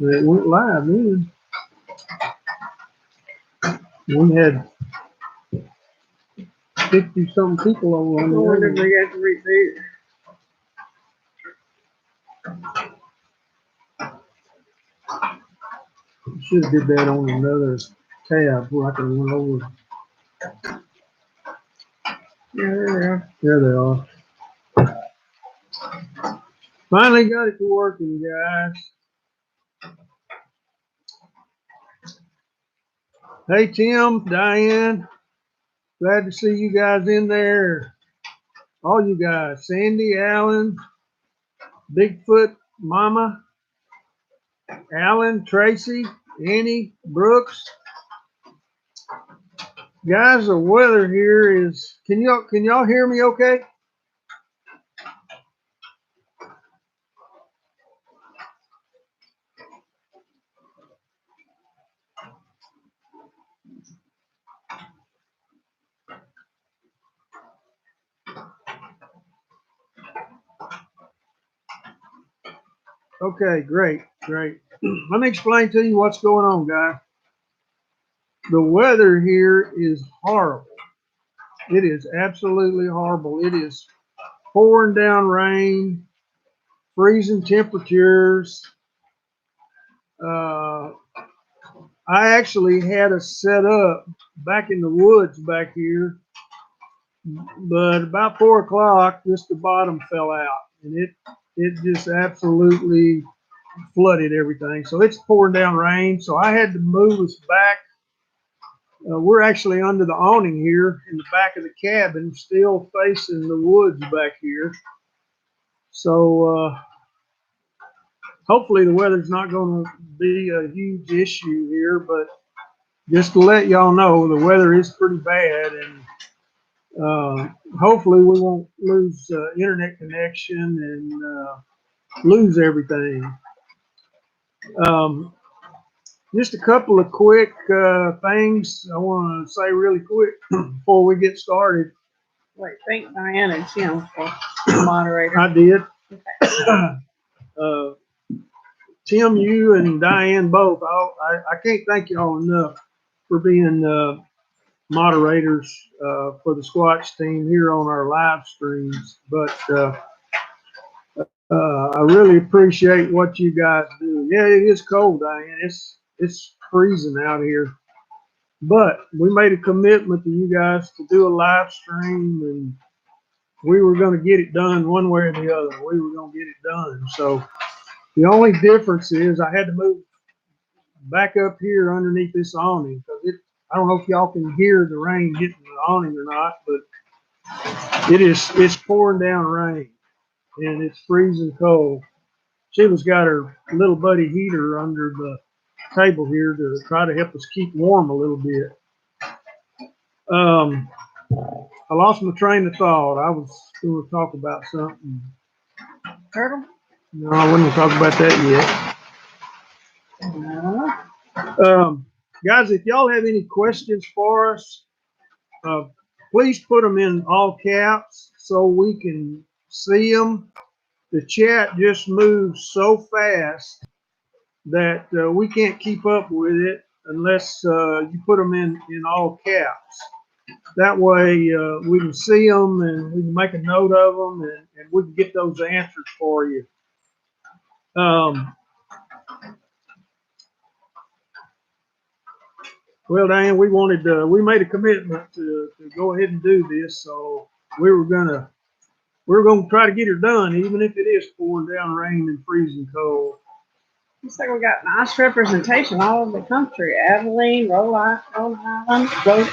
It went live then. We had 50 something people over on I the wonder if other. we got to reboot. Should have did that on another tab where I can run over. Yeah, there we are. There they are. Finally got it to working, guys. Hey, Tim, Diane, glad to see you guys in there. All you guys, Sandy, Alan, Bigfoot, Mama, Alan, Tracy, Annie, Brooks. Guys, the weather here is, can y'all hear me okay? Okay, great, great. Let me explain to you what's going on, guys. The weather here is horrible. It is absolutely horrible. It is pouring down rain, freezing temperatures. Uh, I actually had us set up back in the woods back here, but about 4 o'clock, just the bottom fell out, and it just absolutely flooded everything. So it's pouring down rain. So I had to move us back. We're actually under the awning here in the back of the cabin, still facing the woods back here. So hopefully the weather's not going to be a huge issue here, but just to let y'all know, the weather is pretty bad, and hopefully we won't lose internet connection and lose everything. Um, just a couple of quick things I want to say really quick before we get started. Wait, thank Diane and Tim for the moderator. I did. Okay. uh, Tim, you and Diane both. I can't thank y'all enough for being moderators for the Squatch team here on our live streams. But I really appreciate what you guys do. Yeah, it is cold, Diane. It's freezing out here. But we made a commitment to you guys to do a live stream, and we were going to get it done one way or the other. We were going to get it done. So the only difference is I had to move back up here underneath this awning because I don't know if y'all can hear the rain hitting the awning or not, but it's pouring down rain and it's freezing cold. Sheila's got her little buddy heater under the table here to try to help us keep warm a little bit. I lost my train of thought. I was going to talk about something. Turtle? No, I wasn't going to talk about that yet. No. Guys, if y'all have any questions for us, please put them in all caps so we can see them. The chat just moves so fast that we can't keep up with it unless you put them in all caps. That way we can see them and we can make a note of them and we can get those answers for you. Well, Diane, we made a commitment to go ahead and do this, so we were gonna try to get her done, even if it is pouring down rain and freezing cold. Looks like we got nice representation all over the country. Abilene, Rhode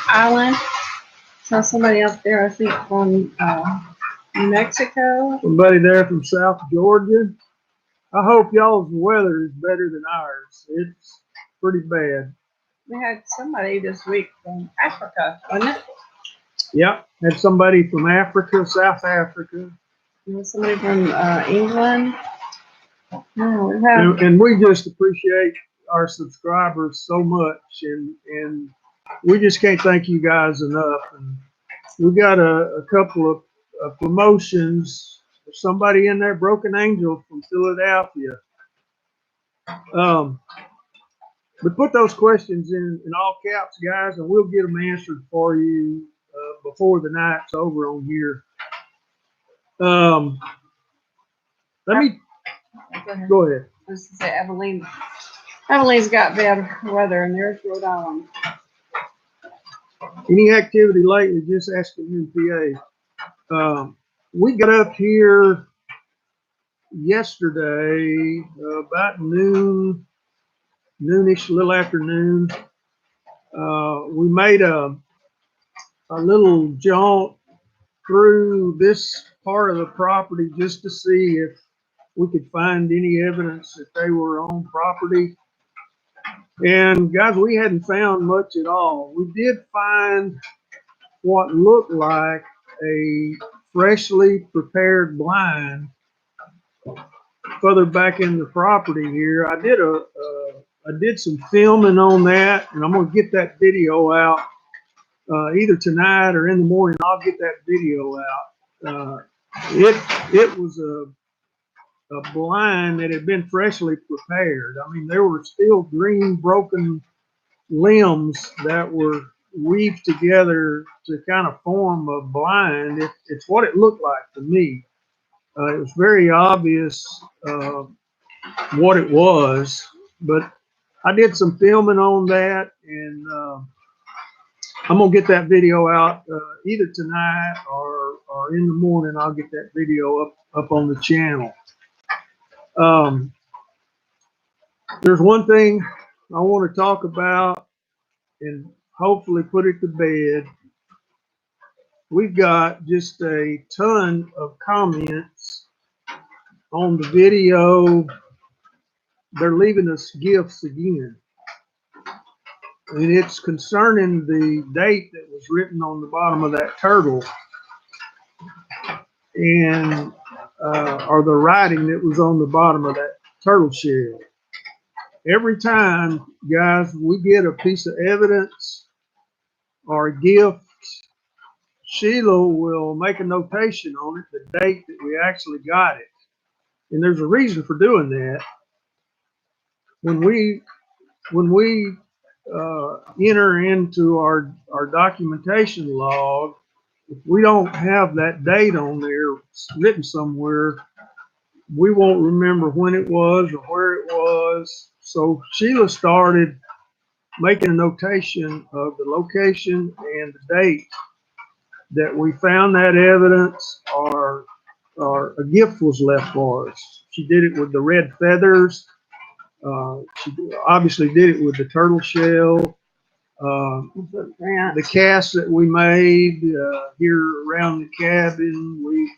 Island. Saw somebody up there, I think, from New Mexico. Somebody there from South Georgia. I hope y'all's weather is better than ours. It's pretty bad. We had somebody this week from Africa, wasn't it? Yep, had somebody from Africa, South Africa. There was somebody from England. No, we have. And we just appreciate our subscribers so much, and we just can't thank you guys enough. And we got a couple of promotions. Somebody in there, Broken Angel from Philadelphia. But put those questions in all caps, guys, and we'll get them answered for you before the night's over on here. Let me go ahead. I was to say Evelyn's got bad weather, and there's Rhode Island. Any activity lately? Just asking UPA. We got up here yesterday about noonish, a little after noon. We made a little jaunt through this part of the property just to see if we could find any evidence that they were on property. And guys, we hadn't found much at all. We did find what looked like a freshly prepared blind further back in the property here. I did some filming on that, and I'm gonna get that video out either tonight or in the morning. I'll get that video out. It was a blind that had been freshly prepared. I mean, there were still green broken limbs that were weaved together to kind of form a blind. It's what it looked like to me. It was very obvious what it was, but I did some filming on that, and I'm gonna get that video out either tonight or in the morning. I'll get that video up on the channel. There's one thing I want to talk about and hopefully put it to bed. We've got just a ton of comments on the video. They're leaving us gifts again. And it's concerning the date that was written on the bottom of that turtle and or the writing that was on the bottom of that turtle shell. Every time, guys, we get a piece of evidence or a gift, Sheila will make a notation on it, the date that we actually got it. And there's a reason for doing that. When we enter into our documentation log, if we don't have that date on there written somewhere, we won't remember when it was or where it was. So Sheila started making a notation of the location and the date that we found that evidence or a gift was left for us. She did it with the red feathers. She obviously did it with the turtle shell. The cast that we made here around the cabin, we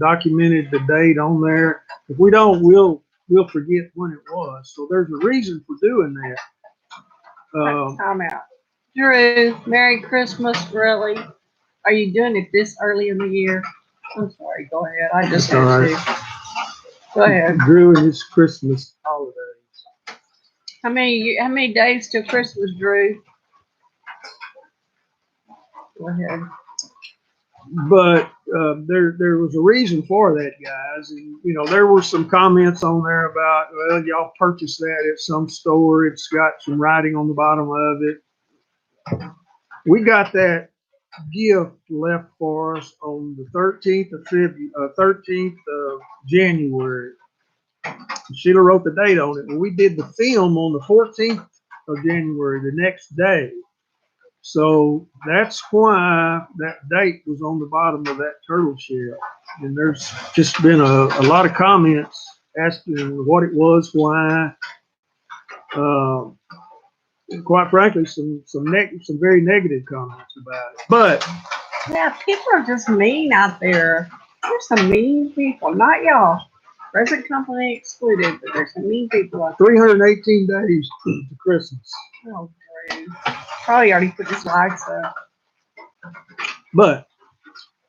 documented the date on there. If we don't, we'll forget when it was. So there's a reason for doing that. Time out. Drew, Merry Christmas, really? Are you doing it this early in the year? I'm sorry, go ahead. I just had to. Go ahead. Drew and his Christmas holidays. How many days till Christmas, Drew? Go ahead. But there was a reason for that, guys. And, there were some comments on there about, well, y'all purchased that at some store. It's got some writing on the bottom of it. We got that gift left for us on the 13th of January. Sheila wrote the date on it, but we did the film on the 14th of January, the next day. So that's why that date was on the bottom of that turtle shell. And there's just been a lot of comments asking what it was, why. Quite frankly, some very negative comments about it. But yeah, people are just mean out there. There's some mean people, not y'all. Present company excluded, but there's some mean people out there. 318 days to Christmas. Oh, Drew. Probably already put his lights up. But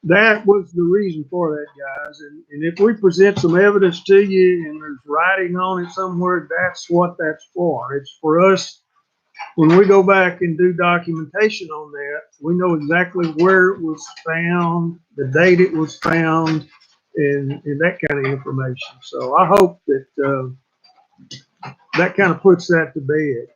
that was the reason for that, guys. And if we present some evidence to you and there's writing on it somewhere, that's what that's for. It's for us. When we go back and do documentation on that, we know exactly where it was found, the date it was found, and that kind of information. So I hope that that kind of puts that to bed.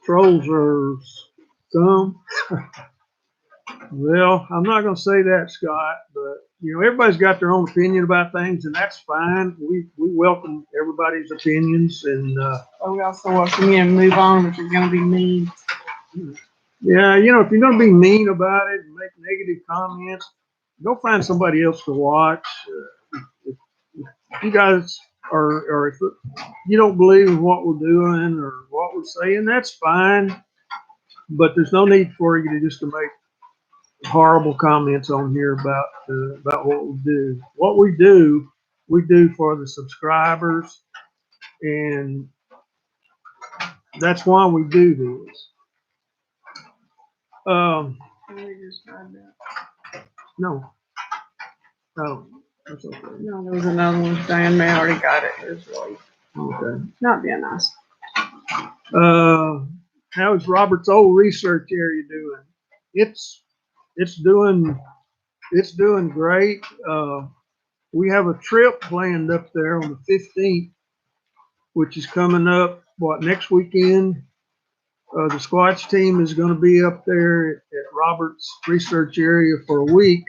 Trolls are scum. Well, I'm not going to say that, Scott, but everybody's got their own opinion about things, and that's fine. We welcome everybody's opinions, and we also welcome you to move on if you're going to be mean. yeah, if you're going to be mean about it and make negative comments, go find somebody else to watch. If you guys or if you don't believe in what we're doing or what we're saying, that's fine. But there's no need for you to make horrible comments on here about what we do. What we do for the subscribers, and that's why we do this. No, that's okay. No, there was another one. Diane May already got it. It was really Okay. not being nice. How's Robert's old research area doing? It's doing great. We have a trip planned up there on the 15th, which is coming up next weekend. The Squatch team is going to be up there at Robert's research area for a week.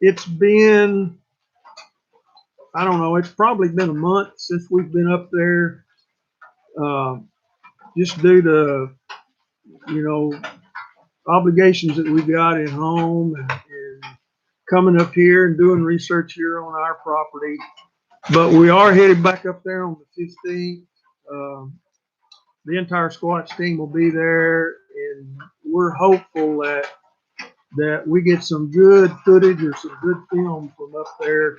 It's been, I don't know, it's probably been a month since we've been up there. Just due to, obligations that we got at home and coming up here and doing research here on our property. But we are headed back up there on the 15th. The entire Squatch team will be there, and we're hopeful that we get some good footage or some good film from up there.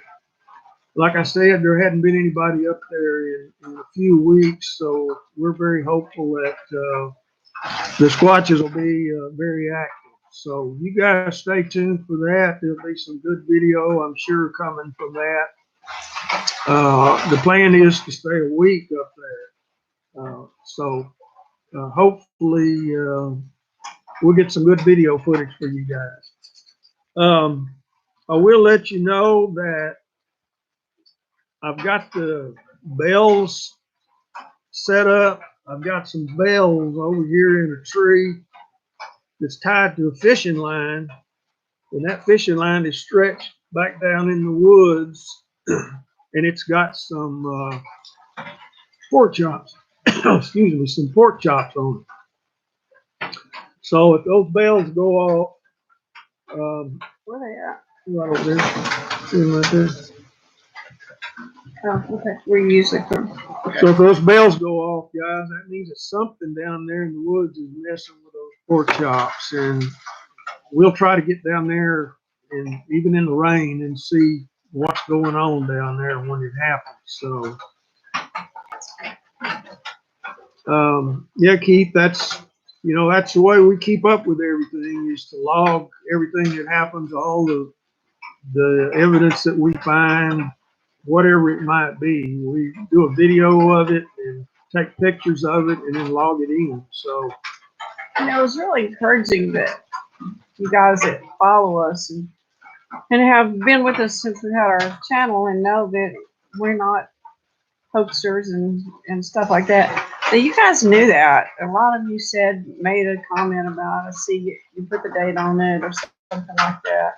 Like I said, there hadn't been anybody up there in a few weeks, so we're very hopeful that the Squatches will be very active. So you guys stay tuned for that. There'll be some good video, I'm sure, coming from that. The plan is to stay a week up there. So hopefully we'll get some good video footage for you guys. I will let you know that I've got the bells set up. I've got some bells over here in a tree that's tied to a fishing line, and that fishing line is stretched back down in the woods, and it's got some pork chops. Excuse me, some pork chops on it. So if those bells go off, Where they at? right over there, see them right there. Oh, okay. We usually come. So if those bells go off, guys, that means that something down there in the woods is messing with those pork chops, and we'll try to get down there and even in the rain and see what's going on down there when it happens. So, yeah, Keith, that's the way we keep up with everything, is to log everything that happens, all the evidence that we find, whatever it might be. We do a video of it and take pictures of it and then log it in. So, it was really encouraging that you guys that follow us and have been with us since we had our channel and know that we're not hoaxers and stuff like that. But you guys knew that. A lot of you made a comment about it. See, you put the date on it or something like that.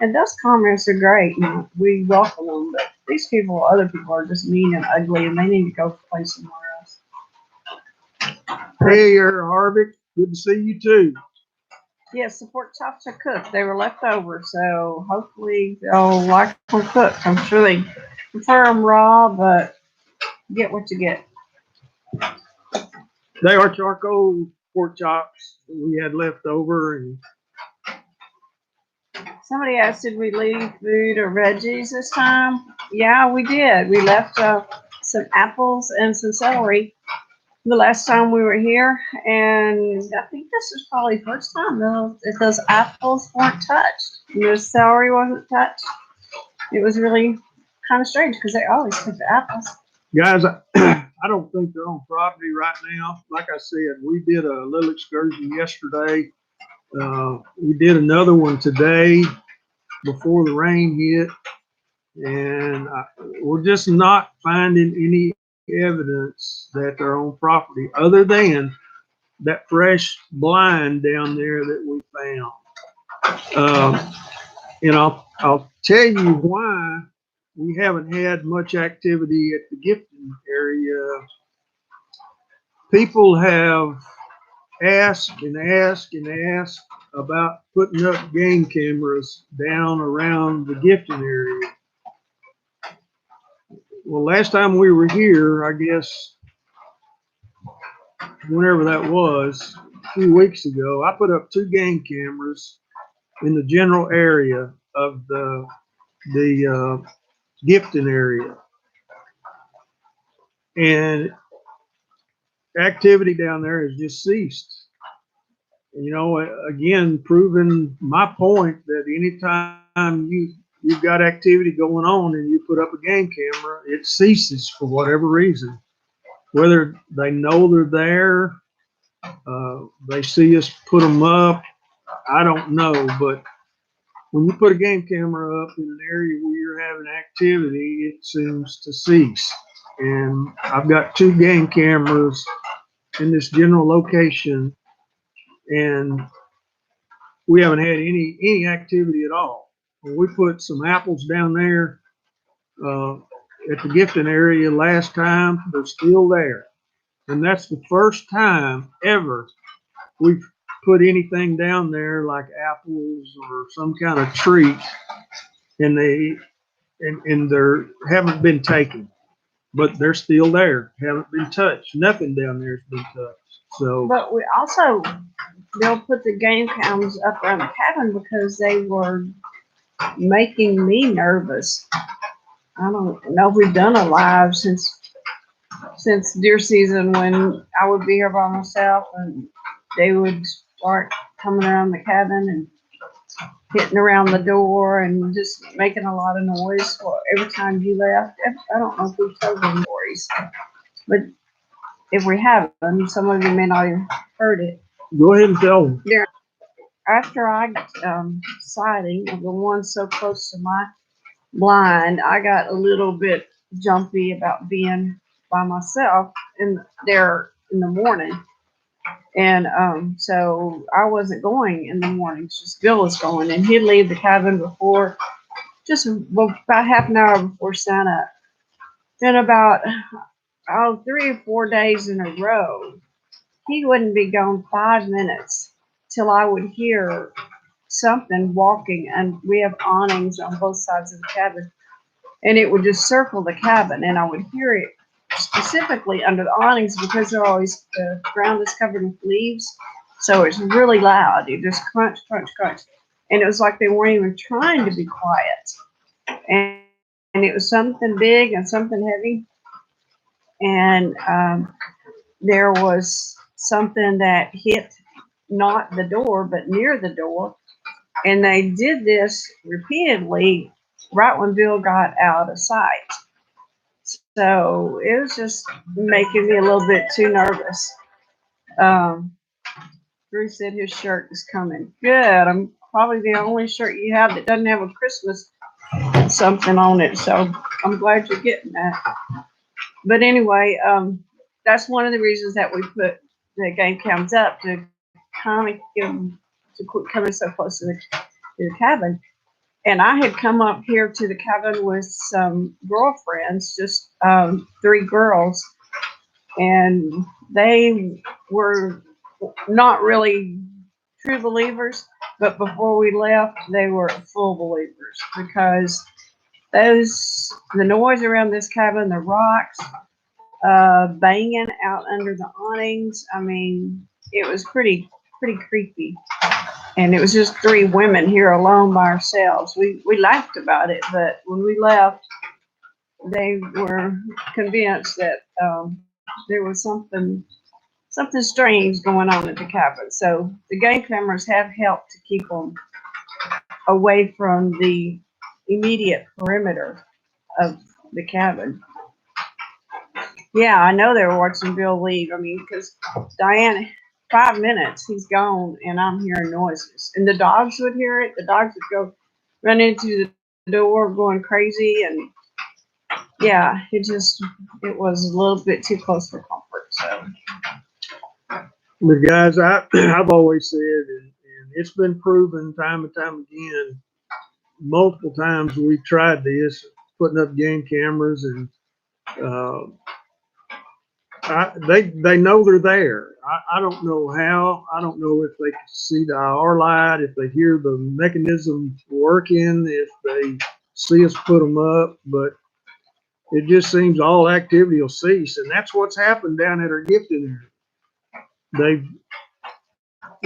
And those comments are great. We welcome them. But these people, other people, are just mean and ugly, and they need to go play somewhere else. hey, Harvick, good to see you too. Yes, the pork chops are cooked. They were left over, so hopefully they'll like them cooked. I'm sure they prefer them raw, but get what you get. They are charcoal pork chops that we had left over, and somebody asked, did we leave food or veggies this time? Yeah, we did. We left some apples and some celery the last time we were here, and I think this is probably the first time that those apples weren't touched and the celery wasn't touched. It was really kind of strange because they always took the apples. guys, I don't think they're on property right now. Like I said, we did a little excursion yesterday We did another one today before the rain hit, and we're just not finding any evidence that they're on property other than that fresh blind down there that we found. And I'll tell you why we haven't had much activity at the Gifton area. People have asked and asked and asked about putting up game cameras down around the Gifton area. Well, last time we were here, I guess, whenever that was, a few weeks ago, I put up 2 game cameras in the general area of the Gifton area, and activity down there has just ceased. You know, again, proving my point that anytime you've got activity going on and you put up a game camera, it ceases for whatever reason. Whether they know they're there, they see us put them up, I don't know. But when you put a game camera up in an area where you're having activity, it seems to cease. And I've got 2 game cameras in this general location, and we haven't had any activity at all. When we put some apples down there at the Gifton area last time, they're still there. And that's the first time ever we've put anything down there like apples or some kind of treat, and they haven't been taken, but they're still there, haven't been touched. Nothing down there has been touched. So, But we also, they'll put the game cams up around the cabin because they were making me nervous. I don't know if we've done a live since deer season, when I would be here by myself and they would start coming around the cabin and hitting around the door and just making a lot of noise for every time you left. I don't know if we've told them stories, but if we haven't, some of you may not have heard it. go ahead and tell them. After I sighting of the one so close to my blind, I got a little bit jumpy about being by myself there in the morning. And so I wasn't going in the mornings, just Bill was going, and he'd leave the cabin before, just about half an hour before sun up. Then about 3 or 4 days in a row, he wouldn't be gone 5 minutes till I would hear something walking, and we have awnings on both sides of the cabin, and it would just circle the cabin, and I would hear it specifically under the awnings because the ground is covered with leaves, so it's really loud. It just crunch, crunch, crunch, and it was like they weren't even trying to be quiet, and it was something big and something heavy, and there was something that hit not the door but near the door, and they did this repeatedly right when Bill got out of sight. So it was just making me a little bit too nervous. Drew said his shirt is coming. Good. I'm probably the only shirt you have that doesn't have a Christmas something on it. So I'm glad you're getting that. But anyway, that's one of the reasons that we put the game cams up, to kind of get them to quit coming so close to the cabin. And I had come up here to the cabin with some girlfriends, just 3 girls, and they were not really true believers, but before we left, they were full believers, because the noise around this cabin, the rocks, banging out under the awnings, I mean, it was pretty creepy. And it was just 3 women here alone by ourselves. We laughed about it, but when we left, they were convinced that there was something strange going on at the cabin. So the game cameras have helped to keep them away from the immediate perimeter of the cabin. Yeah, I know they were watching Bill leave. I mean, because Diane 5 minutes, he's gone, and I'm hearing noises. And the dogs would hear it. The dogs would go run into the door, going crazy, and yeah, it was a little bit too close for comfort. So The guys, I've always said, and it's been proven time and time again, multiple times we've tried this, putting up game cameras, and uh, they know they're there. I don't know how. I don't know if they can see the IR light, if they hear the mechanism working, if they see us put them up, but it just seems all activity will cease, and that's what's happened down at our gifting area.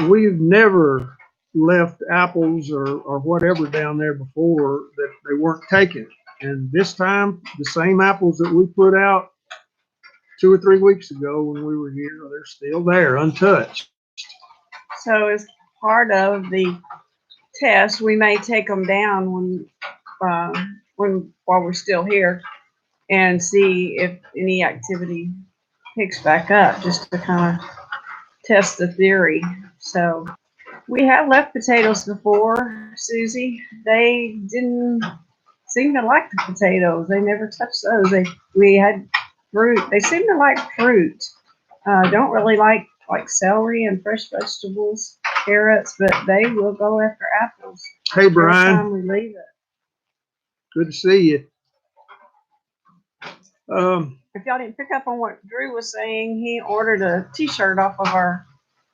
We've never left apples or whatever down there before that they weren't taken, and this time the same apples that we put out 2 or 3 weeks ago when we were here, they're still there, untouched. so as part of the test, we may take them down while we're still here and see if any activity picks back up, just to kind of test the theory. So we have left potatoes before, Susie. They didn't seem to like the potatoes. They never touched those. We had fruit. They seem to like fruit. Don't really like celery and fresh vegetables, carrots, but they will go after apples Hey, every Brian, time we leave it. good to see you. If y'all didn't pick up on what Drew was saying, he ordered a T-shirt off of our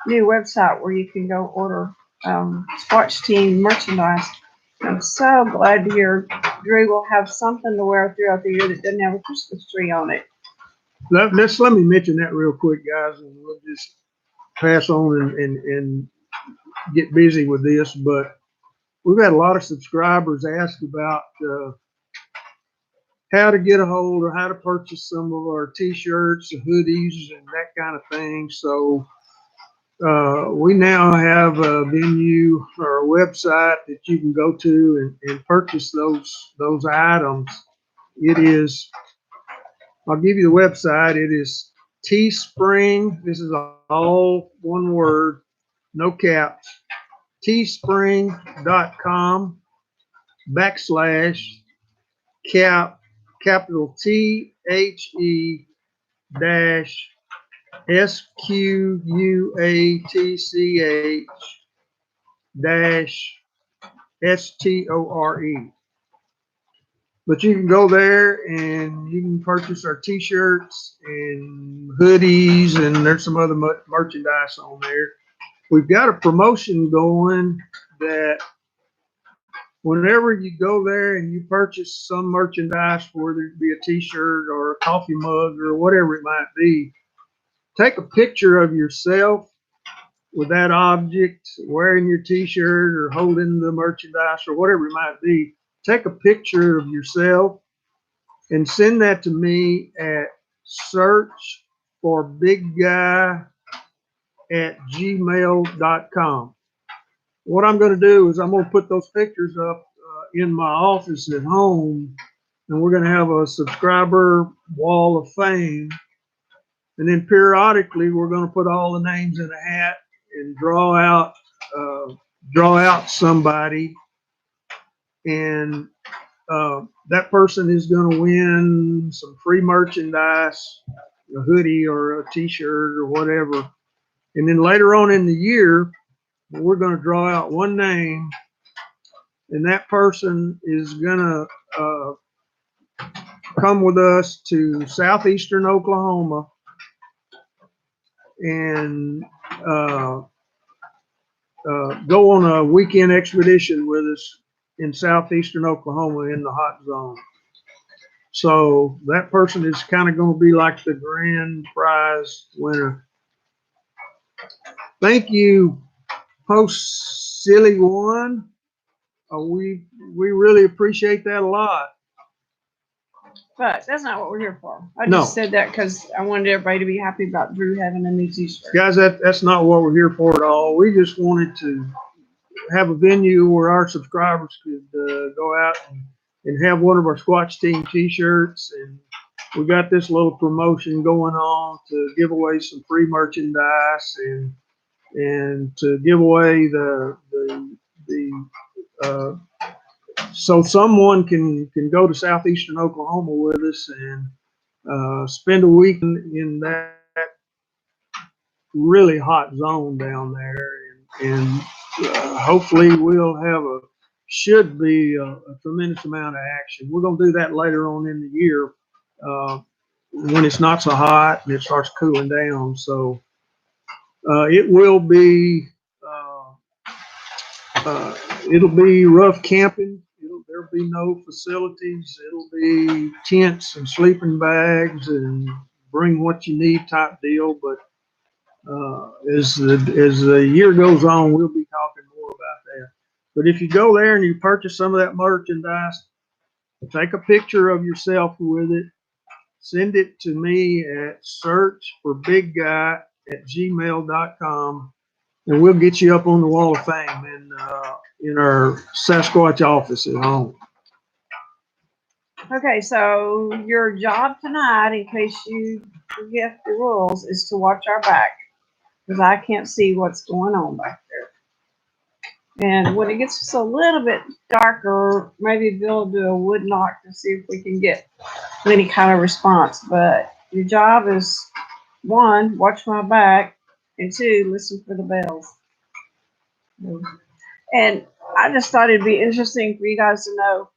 new website where you can go order Squatch Team merchandise. I'm so glad to hear Drew will have something to wear throughout the year that doesn't have a Christmas tree on it. let me mention that real quick, guys, and we'll just pass on and get busy with this. But we've had a lot of subscribers ask about how to get a hold or how to purchase some of our T-shirts, hoodies, and that kind of thing. So we now have a venue or a website that you can go to and purchase those items. It is, I'll give you the website. It is Teespring. This is all one word, no caps. Teespring.com / capital THE dash SQUATCH dash STORE. But you can go there and you can purchase our T-shirts and hoodies, and there's some other merchandise on there. We've got a promotion going that whenever you go there and you purchase some merchandise, whether it be a T-shirt or a coffee mug or whatever it might be, take a picture of yourself with that object, wearing your T-shirt or holding the merchandise or whatever it might be. Take a picture of yourself and send that to me at searchforbigguy@gmail.com. What I'm going to do is I'm going to put those pictures up in my office at home, and we're going to have a subscriber wall of fame. And then periodically, we're going to put all the names in a hat and draw out somebody, and that person is going to win some free merchandise, a hoodie or a T-shirt or whatever. And then later on in the year, we're going to draw out one name, and that person is going to come with us to southeastern Oklahoma and go on a weekend expedition with us in southeastern Oklahoma in the hot zone. So that person is kind of going to be like the grand prize winner. Thank you, host Silly One. We really appreciate that a lot. But that's not what we're here for. I No. just said that because I wanted everybody to be happy about Drew having a new T-shirt. Guys, that's not what we're here for at all. We just wanted to have a venue where our subscribers could go out and have one of our Squatch Team T-shirts. And we got this little promotion going on to give away some free merchandise. And and to give away so someone can go to southeastern Oklahoma with us and spend a week in that really hot zone down there, and hopefully we'll have should be a tremendous amount of action. We're going to do that later on in the year when it's not so hot and it starts cooling down. So it will be it'll be rough camping. There'll be no facilities. It'll be tents and sleeping bags and bring what you need type deal. But as the year goes on, we'll be talking more about that. But if you go there and you purchase some of that merchandise, take a picture of yourself with it, send it to me at searchforbigguy@gmail.com, and we'll get you up on the wall of fame in our Sasquatch office at home. Okay, so your job tonight, in case you forget the rules, is to watch our back, because I can't see what's going on back there. And when it gets just a little bit darker, maybe Bill will do a wood knock to see if we can get any kind of response. But your job is, 1, watch my back, and 2, listen for the bells. And I just thought it'd be interesting for you guys to know,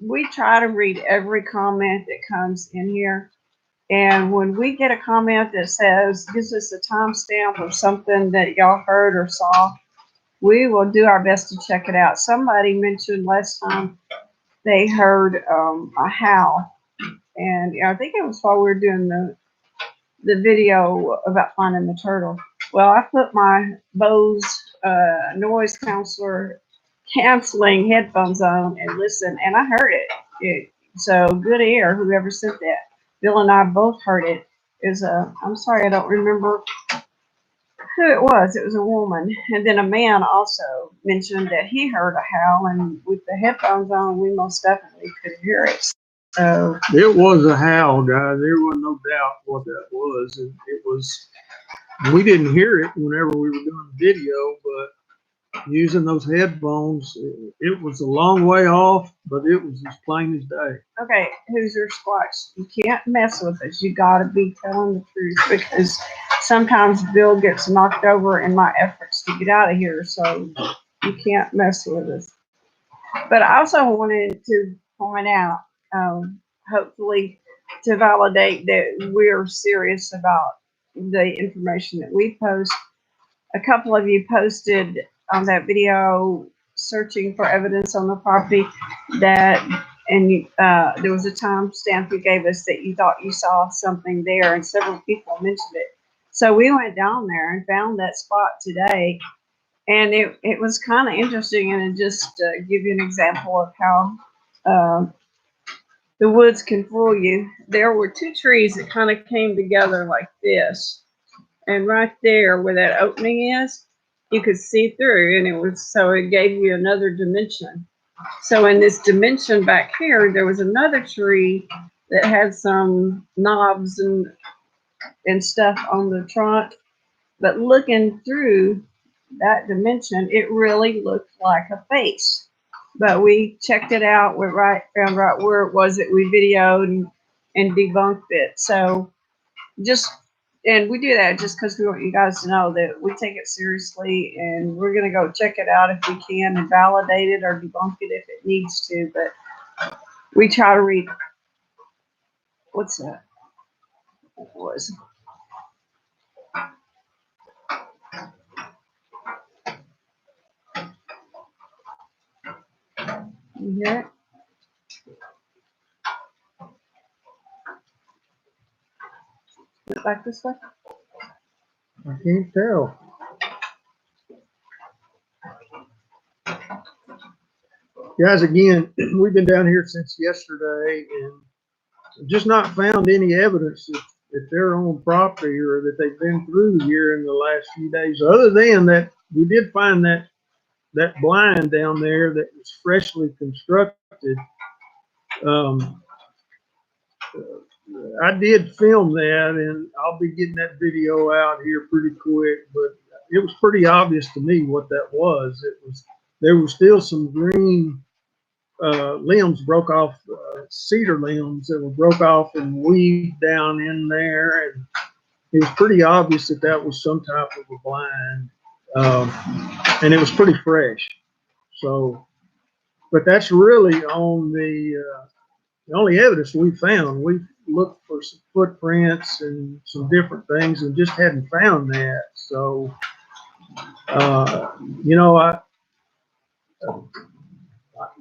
we try to read every comment that comes in here. And when we get a comment that says, gives us a timestamp of something that y'all heard or saw, we will do our best to check it out. Somebody mentioned last time they heard a howl. And I think it was while we were doing the video about finding the turtle. Well, I put my Bose noise canceling headphones on and listened, and I heard it. So good ear, whoever sent that. Bill and I both heard it. I'm sorry, I don't remember who it was. It was a woman. And then a man also mentioned that he heard a howl, and with the headphones on, we most definitely could hear it. So it was a howl, guys. There was no doubt what that was. And it was, we didn't hear it whenever we were doing the video, but using those headphones, it was a long way off, but it was as plain as day. Okay, Hoosier Squatch, you can't mess with us. You gotta be telling the truth, because sometimes Bill gets knocked over in my efforts to get out of here, so you can't mess with us. But I also wanted to point out, hopefully to validate that we're serious about the information that we post. A couple of you posted on that video searching for evidence on the property and there was a timestamp you gave us that you thought you saw something there, and several people mentioned it. So we went down there and found that spot today, and it was kind of interesting, and it just give you an example of how the woods can fool you. There were 2 trees that kind of came together like this, and right there where that opening is, you could see through, and it gave you another dimension. So in this dimension back here, there was another tree that had some knobs and stuff on the trunk, but looking through that dimension, it really looked like a face. But we checked it out, found right where it was that we videoed and debunked it. So and we do that just because we want you guys to know that we take it seriously, and we're going to go check it out if we can and validate it or debunk it if it needs to. But we try to read. What's that? What was it? You hear it? Look back this way. I can't tell. Guys, again, we've been down here since yesterday and just not found any evidence that they're on property or that they've been through here in the last few days. Other than that, we did find that blind down there that was freshly constructed. I did film that, and I'll be getting that video out here pretty quick, but was pretty obvious to me what that was. There was still some green limbs broke off, cedar limbs that were broke off and weaved down in there, and it was pretty obvious that that was some type of a blind, and it was pretty fresh. So, but that's really on the only evidence we found. We looked for some footprints and some different things, and just hadn't found that. So, you know,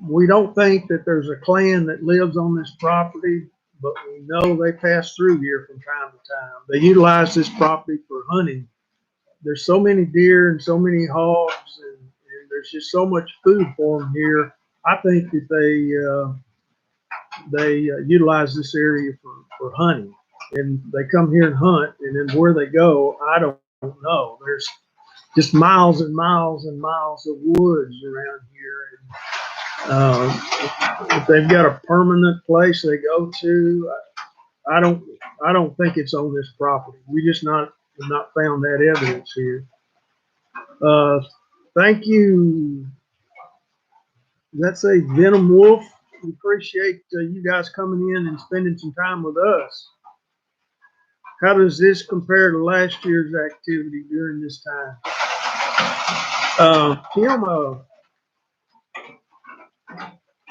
we don't think that there's a clan that lives on this property, but we know they pass through here from time to time. They utilize this property for hunting. There's so many deer and so many hogs, and there's just so much food for them here. I think that they utilize this area for hunting, and they come here and hunt, and then where they go, I don't know. There's just miles and miles and miles of woods around here. If they've got a permanent place they go to, I don't think it's on this property. We just not found that evidence here. Thank you. That's a Venom Wolf. We appreciate you guys coming in and spending some time with us. How does this compare to last year's activity during this time? Tim,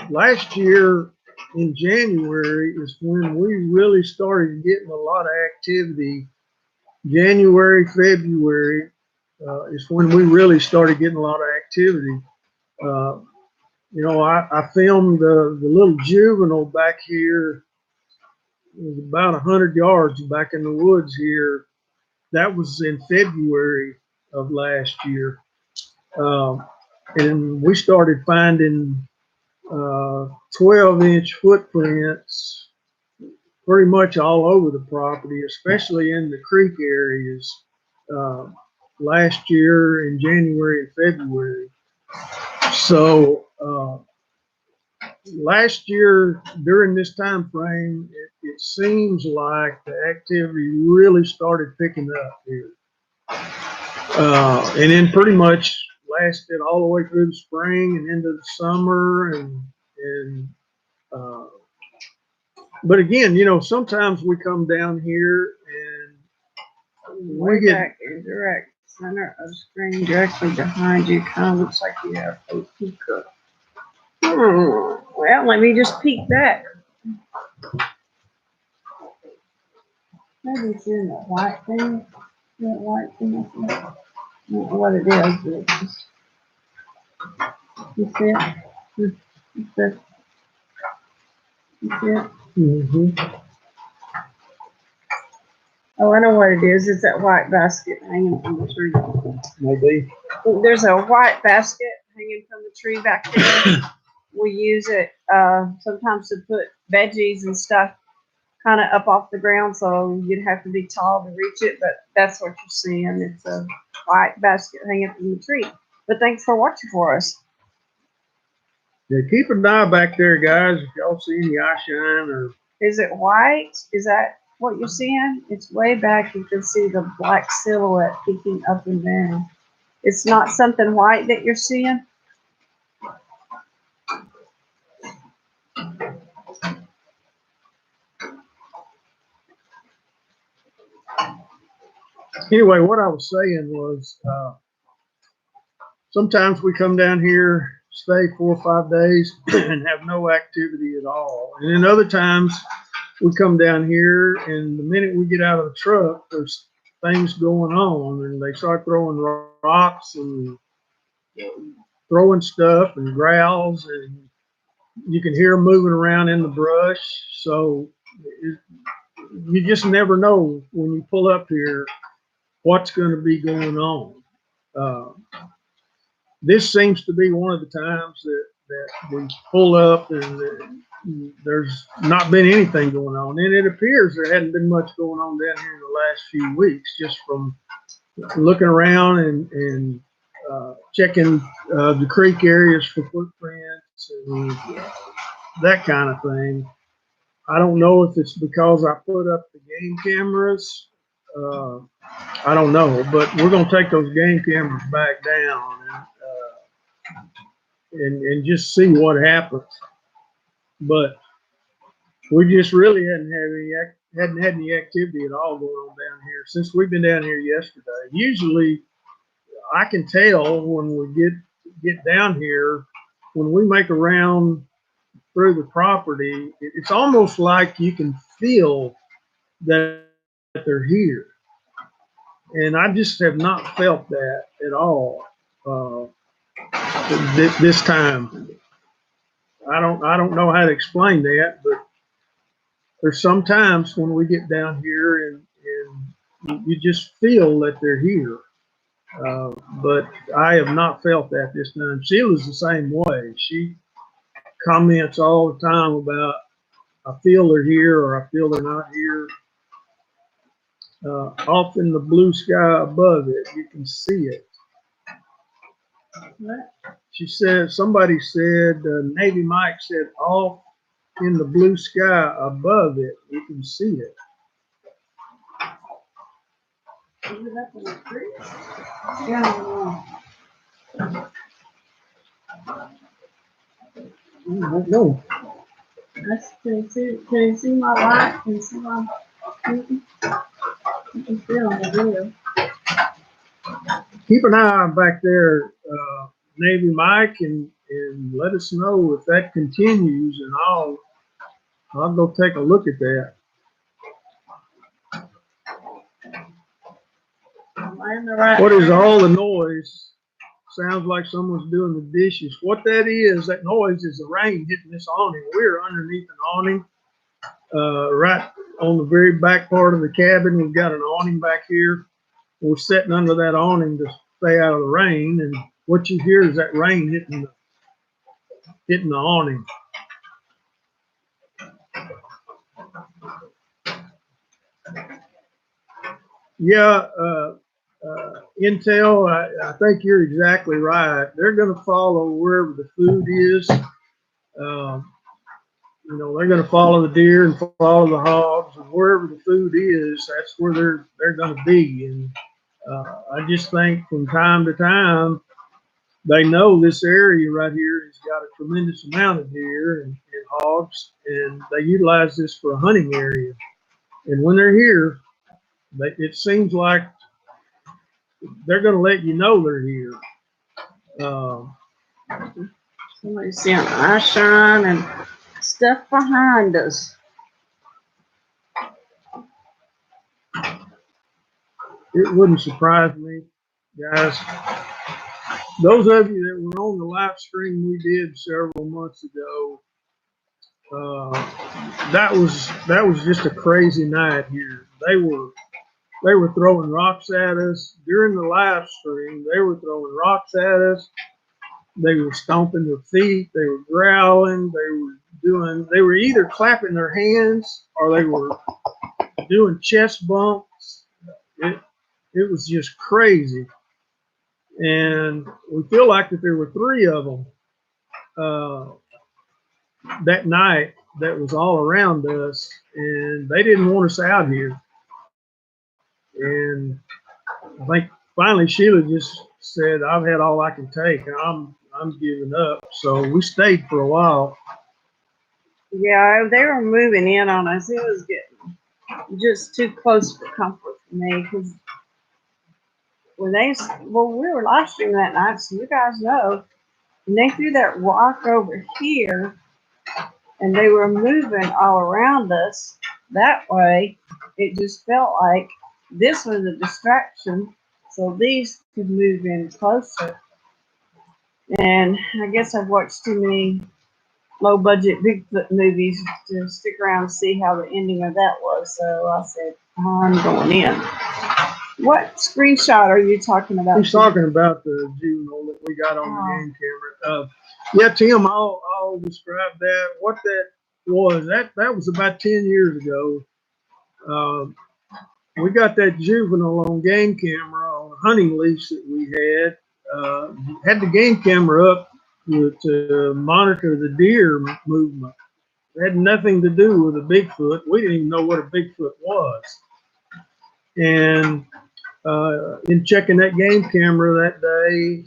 last year in January is when we really started getting a lot of activity. January, February is when we really started getting a lot of activity. You know, I filmed the little juvenile back here. It was about 100 yards back in the woods here. That was in February of last year. And we started finding 12-inch footprints pretty much all over the property, especially in the creek areas last year in January and February. So last year during this time frame, it seems like the activity really started picking up here. And then pretty much lasted all the way through the spring and into the summer, but again, you know, sometimes we come down here and we get back in direct center of screen directly behind you. Kind of looks like you have a peaker. Well, let me just peek back. Maybe it's in the white thing. That white thing. I don't know what it is, but it's just. You see it? You see it? You see it? Mm-hmm. Oh, I know what it is. It's that white basket hanging from the tree. Maybe. There's a white basket hanging from the tree back there. We use it sometimes to put veggies and stuff kind of up off the ground, so you'd have to be tall to reach it, but that's what you're seeing. It's a white basket hanging from the tree. But thanks for watching for us. Yeah, keep an eye back there, guys. If y'all see any eye shine or. Is it white? Is that what you're seeing? It's way back. You can see the black silhouette peeking up and down. It's not something white that you're seeing? Anyway, what I was saying was sometimes we come down here, stay 4 or 5 days, and have no activity at all. And then other times we come down here, and the minute we get out of the truck, there's things going on, and they start throwing rocks and throwing stuff and growls, and you can hear them moving around in the brush. So you just never know when you pull up here what's going to be going on. This seems to be one of the times that we pull up and there's not been anything going on. And it appears there hadn't been much going on down here in the last few weeks, just from looking around and checking the creek areas for footprints and that kind of thing. I don't know if it's because I put up the game cameras I don't know, but we're gonna take those game cameras back down and just see what happens. But we just really hadn't had any activity at all going on down here since we've been down here yesterday. Usually, I can tell when we get down here, when we make a round through the property, it's almost like you can feel that they're here, and I just have not felt that at all this time. I don't know how to explain that, but there's sometimes when we get down here and you just feel that they're here. But I have not felt that this time. Sheila's the same way. She comments all the time about, I feel they're here or I feel they're not here. Off in the blue sky above it, you can see it. She said, somebody said, Navy Mike said, off in the blue sky above it, you can see it. Is it up in the tree? Yeah. I don't know. Can you see my light? Can you see my you can feel the video. Keep an eye back there, Navy Mike, and let us know if that continues, and I'll go take a look at that. What is all the noise? Sounds like someone's doing the dishes. What that noise is the rain hitting this awning. We're underneath an awning, right on the very back part of the cabin. We've got an awning back here. We're sitting under that awning to stay out of the rain, and what you hear is that rain hitting the awning. Yeah, Intel, I think you're exactly right. They're going to follow wherever the food is. You know, they're going to follow the deer and follow the hogs, and wherever the food is, that's where they're going to be. And I just think from time to time, they know this area right here has got a tremendous amount of deer and hogs, and they utilize this for a hunting area. And when they're here, it seems like they're going to let you know they're here. Somebody's seeing eye shine and stuff behind us. It wouldn't surprise me, guys. Those of you that were on the live stream we did several months ago, that was just a crazy night here. They were throwing rocks at us during the live stream. They were throwing rocks at us. They were stomping their feet. They were growling. They were either clapping their hands or they were doing chest bumps. It was just crazy. And we feel like that there were three of them that night that was all around us, and they didn't want us out here. And I think finally Sheila just said, I've had all I can take. I'm giving up. So we stayed for a while. Yeah, they were moving in on us. It was getting just too close for comfort for me because we were live streaming that night, so you guys know, and they threw that rock over here, and they were moving all around us that way. It just felt like this was a distraction, so these could move in closer. And I guess I've watched too many low-budget Bigfoot movies to stick around and see how the ending of that was. So I said, I'm going in. What screenshot are you talking about? He's talking about the juvenile that we got on the game camera. Yeah, Tim, I'll describe that. What that was, that was about 10 years ago. We got that juvenile on game camera on a hunting leash that we had. Had the game camera up to monitor the deer movement. It had nothing to do with a Bigfoot. We didn't even know what a Bigfoot was. And In checking that game camera that day,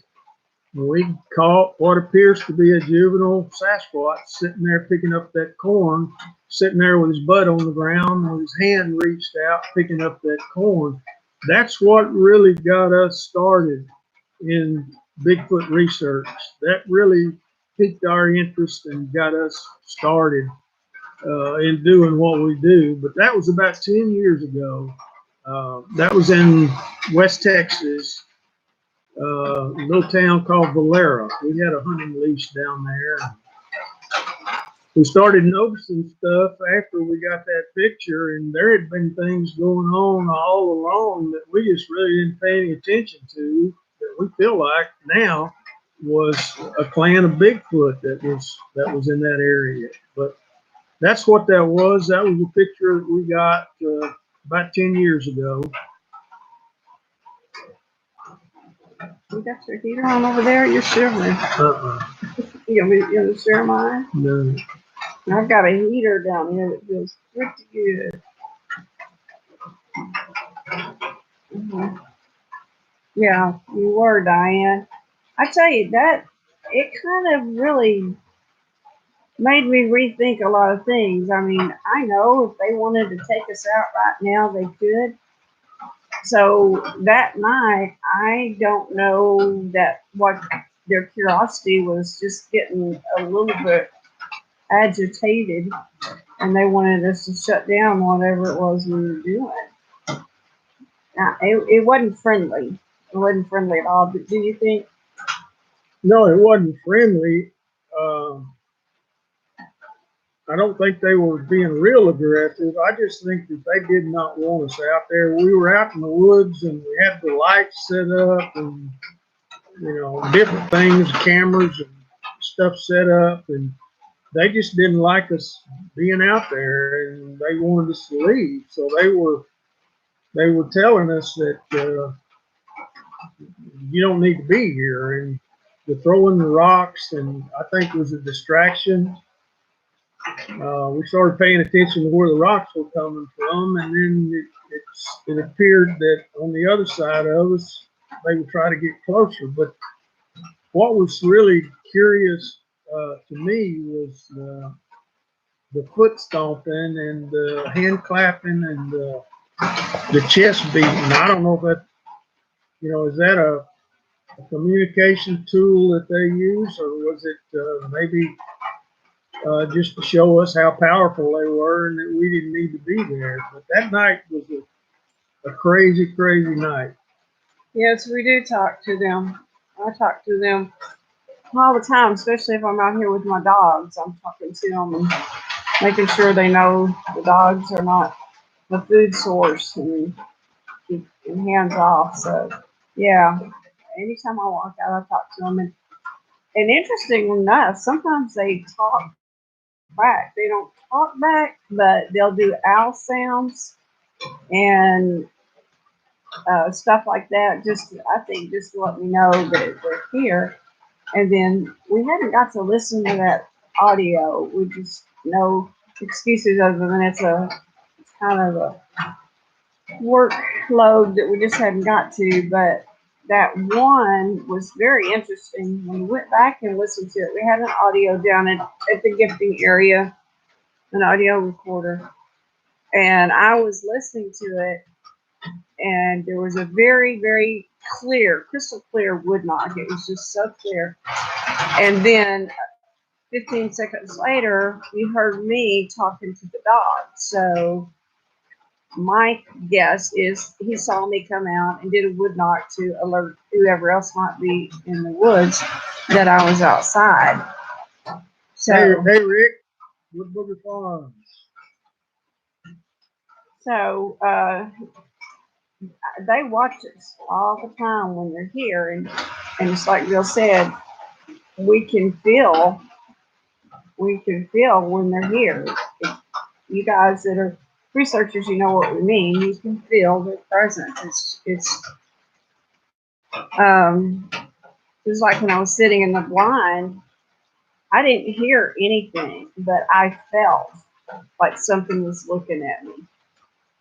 we caught what appears to be a juvenile Sasquatch sitting there picking up that corn, sitting there with his butt on the ground, with his hand reached out, picking up that corn. That's what really got us started in Bigfoot research. That really piqued our interest and got us started in doing what we do. But that was about 10 years ago. That was in West Texas, a little town called Valera. We had a hunting lease down there. We started noticing stuff after we got that picture, and there had been things going on all along that we just really didn't pay any attention to, that we feel like now was a clan of Bigfoot that was in that area. But that's what that was. That was a picture that we got about 10 years ago. You got your heater on over there? You're shivering. You want to share mine? No. I've got a heater down here that feels pretty good. Yeah, you were, Diane. I tell you, that it kind of really made me rethink a lot of things. I mean, I know if they wanted to take us out right now, they could. So that night, I don't know that what their curiosity was just getting a little bit agitated, and they wanted us to shut down whatever it was we were doing. Now, it wasn't friendly. It wasn't friendly at all. But do you think? No, it wasn't friendly. I don't think they were being real aggressive. I just think that they did not want us out there. We were out in the woods and we had the lights set up and, different things, cameras and stuff set up. And they just didn't like us being out there, and they wanted us to leave. So they were telling us that you don't need to be here, and the throwing the rocks, and I think it was a distraction. We started paying attention to where the rocks were coming from, and then it appeared that on the other side of us, they would try to get closer. But what was really curious to me was the foot stomping and the hand clapping and the chest beating. I don't know if that, is that a communication tool that they use, or was it maybe just to show us how powerful they were and that we didn't need to be there? But that night was a crazy, crazy night. Yes, we do talk to them. I talk to them all the time, especially if I'm out here with my dogs. I'm talking to them and making sure they know the dogs are not the food source and keep their hands off. So, yeah, anytime I walk out, I talk to them. And interesting enough, sometimes they talk back. They don't talk back, but they'll do owl sounds and stuff like that. I think, just to let me know that they're here. And then we haven't got to listen to that audio. We just no excuses other than it's kind of a workload that we just hadn't got to. But that one was very interesting. When we went back and listened to it, we had an audio down at the gifting area, an audio recorder, and I was listening to it, and there was a very, very clear, crystal clear wood knock. It was just so clear. And then 15 seconds later, you heard me talking to the dog. So my guess is he saw me come out and did a wood knock to alert whoever else might be in the woods that I was outside. So, hey Rick, Wood Booger Farms. So they watch us all the time when they're here, and it's like Bill said, we can feel when they're here. If you guys that are researchers, you know what we mean. You can feel their presence. It's like when I was sitting in the blind, I didn't hear anything, but I felt like something was looking at me.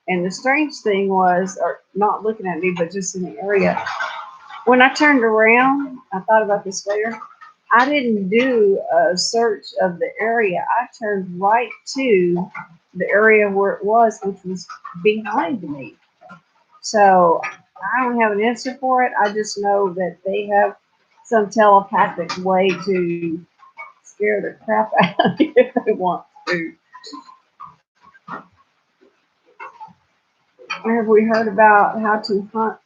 And the strange thing was, or not looking at me, but just in the area, when I turned around, I thought about this later. I didn't do a search of the area. I turned right to the area where it was, which was behind me. So I don't have an answer for it. I just know that they have some telepathic way to scare the crap out of you if they want to. Have we heard about how to hunt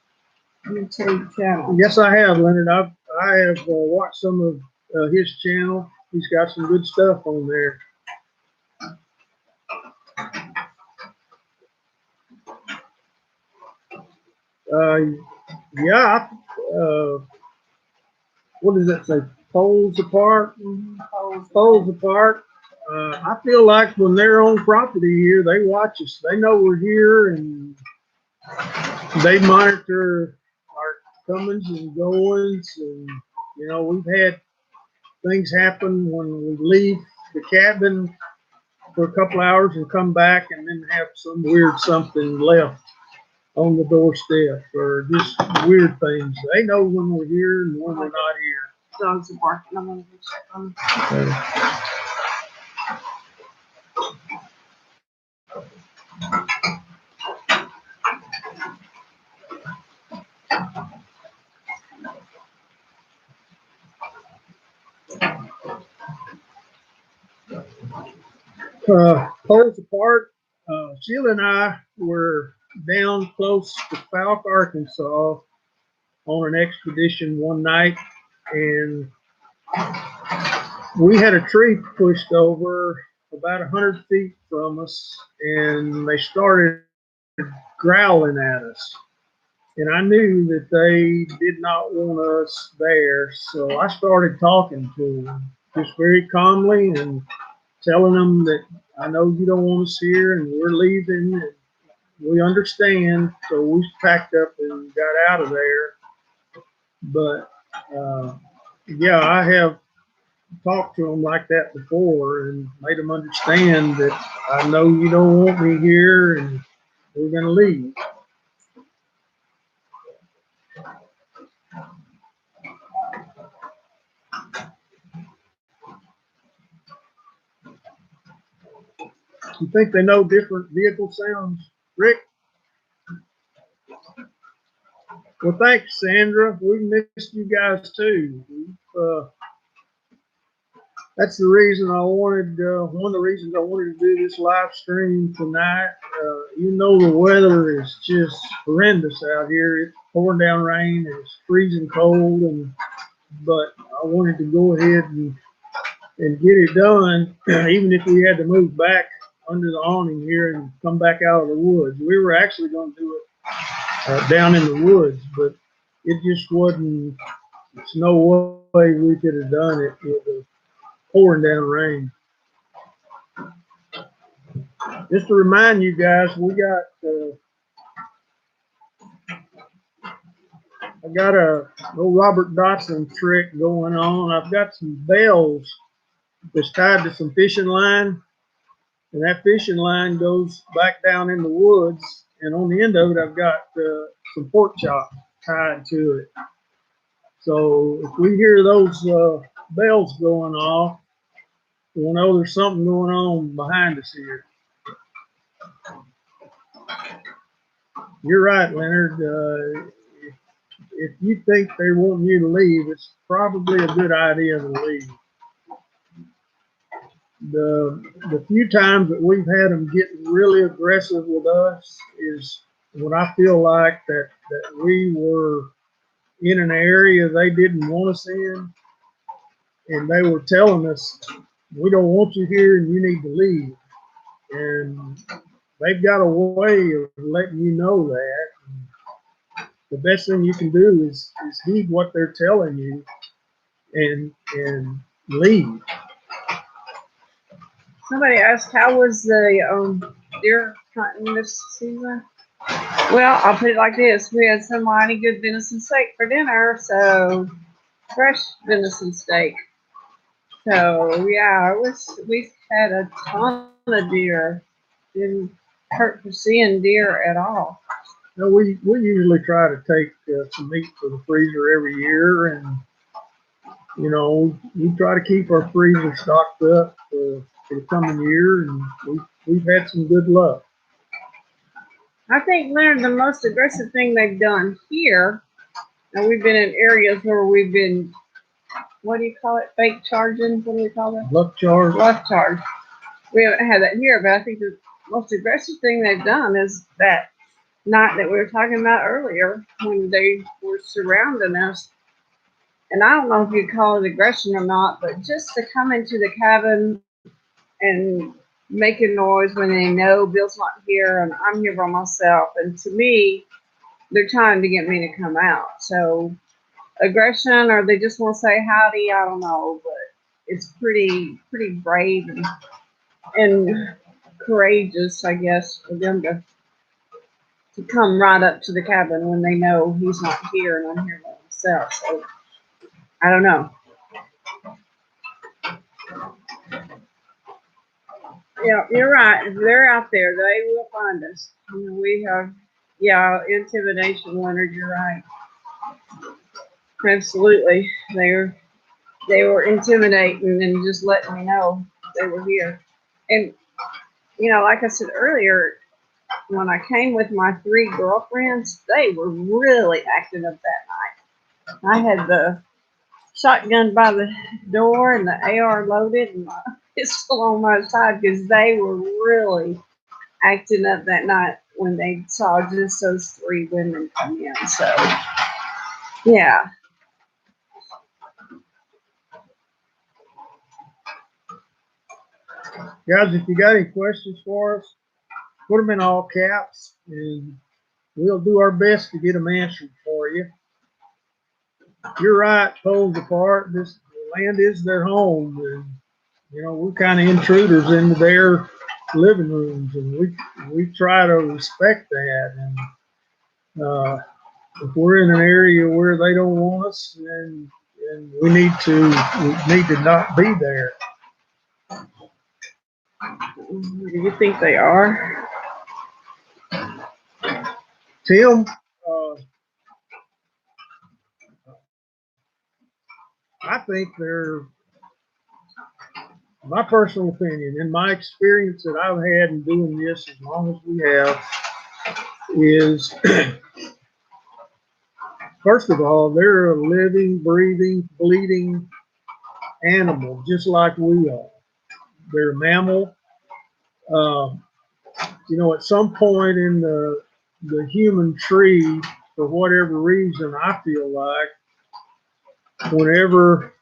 YouTube channel? Yes, I have, Leonard. I have watched some of his channel. He's got some good stuff on there. Yeah. What does that say? Poles apart. Poles apart. I feel like when they're on property here, they watch us. They know we're here, and they monitor our comings and goings. And you know, we've had things happen when we leave the cabin for a couple hours and come back, and then have some weird something left on the doorstep, or just weird things. They know when we're here and when we're not here. Dogs are barking. I'm gonna go check on them. Poles apart. Sheila and I were down close to Falk, Arkansas on an expedition one night, and we had a tree pushed over about 100 feet from us, and they started growling at us. And I knew that they did not want us there, so I started talking to them just very calmly and telling them that I know you don't want us here and we're leaving and we understand. So we packed up and got out of there. But yeah, I have talked to them like that before and made them understand that I know you don't want me here and we're going to leave. You think they know different vehicle sounds, Rick? Well, thanks, Sandra. We missed you guys too. That's the reason I wanted, one of the reasons I wanted to do this live stream tonight. You know, the weather is just horrendous out here. It's pouring down rain and it's freezing cold, but I wanted to go ahead and get it done, even if we had to move back under the awning here and come back out of the woods. We were actually going to do it down in the woods, but it just wasn't. There's no way we could have done it with the pouring down rain. Just to remind you guys, we got I got a little Robert Dodson trick going on. I've got some bells that's tied to some fishing line, and that fishing line goes back down in the woods. And on the end of it, I've got some pork chop tied to it. So if we hear those bells going off, we'll know there's something going on behind us here. You're right, Leonard. If you think they want you to leave, it's probably a good idea to leave. The few times that we've had them get really aggressive with us is when I feel like that we were in an area they didn't want us in, and they were telling us, we don't want you here and you need to leave. And they've got a way of letting you know that. The best thing you can do is heed what they're telling you and leave. Somebody asked, how was the deer hunting this season? Well, I'll put it like this. We had some mighty good venison steak for dinner, so fresh venison steak. So yeah, we had a ton of deer. hurt for seeing deer at all. No, we usually try to take some meat for the freezer every year, and you know we try to keep our freezer stocked up for the coming year, and we've had some good luck. I think, Leonard, the most aggressive thing they've done here, and we've been in areas where we've been, what do you call it, fake charging? What do we call it? Luck charge. Bluff charge. We haven't had that here, but I think the most aggressive thing they've done is that night that we were talking about earlier when they were surrounding us. And I don't know if you call it aggression or not, but just to come into the cabin and making noise when they know Bill's not here and I'm here by myself. And to me, they're trying to get me to come out. So aggression, or they just want to say howdy, I don't know, but it's pretty brave and courageous, I guess, for them to come right up to the cabin when they know he's not here and I'm here by myself. So I don't know. Yeah, you're right. If they're out there, they will find us. You know, we have, yeah, intimidation, Leonard. You're right. Absolutely, they were intimidating and just letting me know they were here. And you know, like I said earlier, when I came with my 3 girlfriends, they were really acting up that night. I had the shotgun by the door and the AR loaded and my pistol on my side because they were really acting up that night when they saw just those 3 women come in. So, yeah. Guys, if you got any questions for us, put them in all caps, and we'll do our best to get them answered for you. You're right, poles apart. This land is their home, and you know we're kind of intruders into their living rooms, and we try to respect that. And if we're in an area where they don't want us, then we need to not be there. Do you think they are? Tim, I think they're, my personal opinion, in my experience that I've had in doing this as long as we have, is first of all, they're a living, breathing, bleeding animal, just like we are. They're a mammal. You know, at some point in the human tree, for whatever reason, I feel like whenever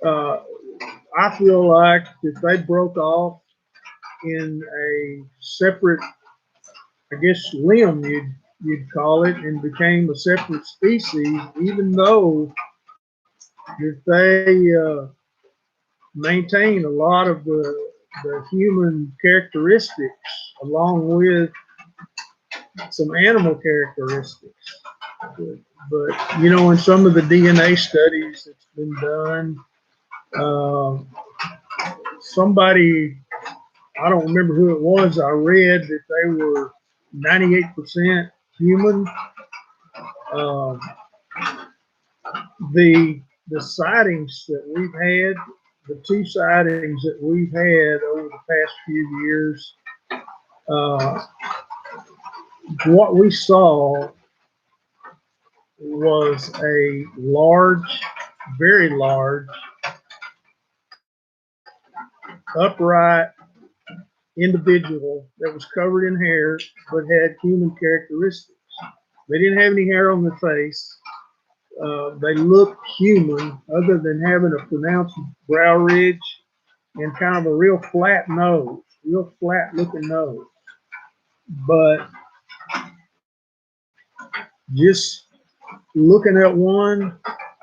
I feel like if they broke off in a separate, I guess, limb, you'd call it, and became a separate species, even though if they maintain a lot of the human characteristics along with some animal characteristics. But you know, in some of the DNA studies that's been done, somebody, I don't remember who it was, I read that they were 98% human. Um, the sightings that we've had, the 2 sightings that we've had over the past few years, what we saw was a large, very large, upright individual that was covered in hair but had human characteristics. They didn't have any hair on their face. They looked human, other than having a pronounced brow ridge and kind of a real flat nose, real flat looking nose. But just looking at one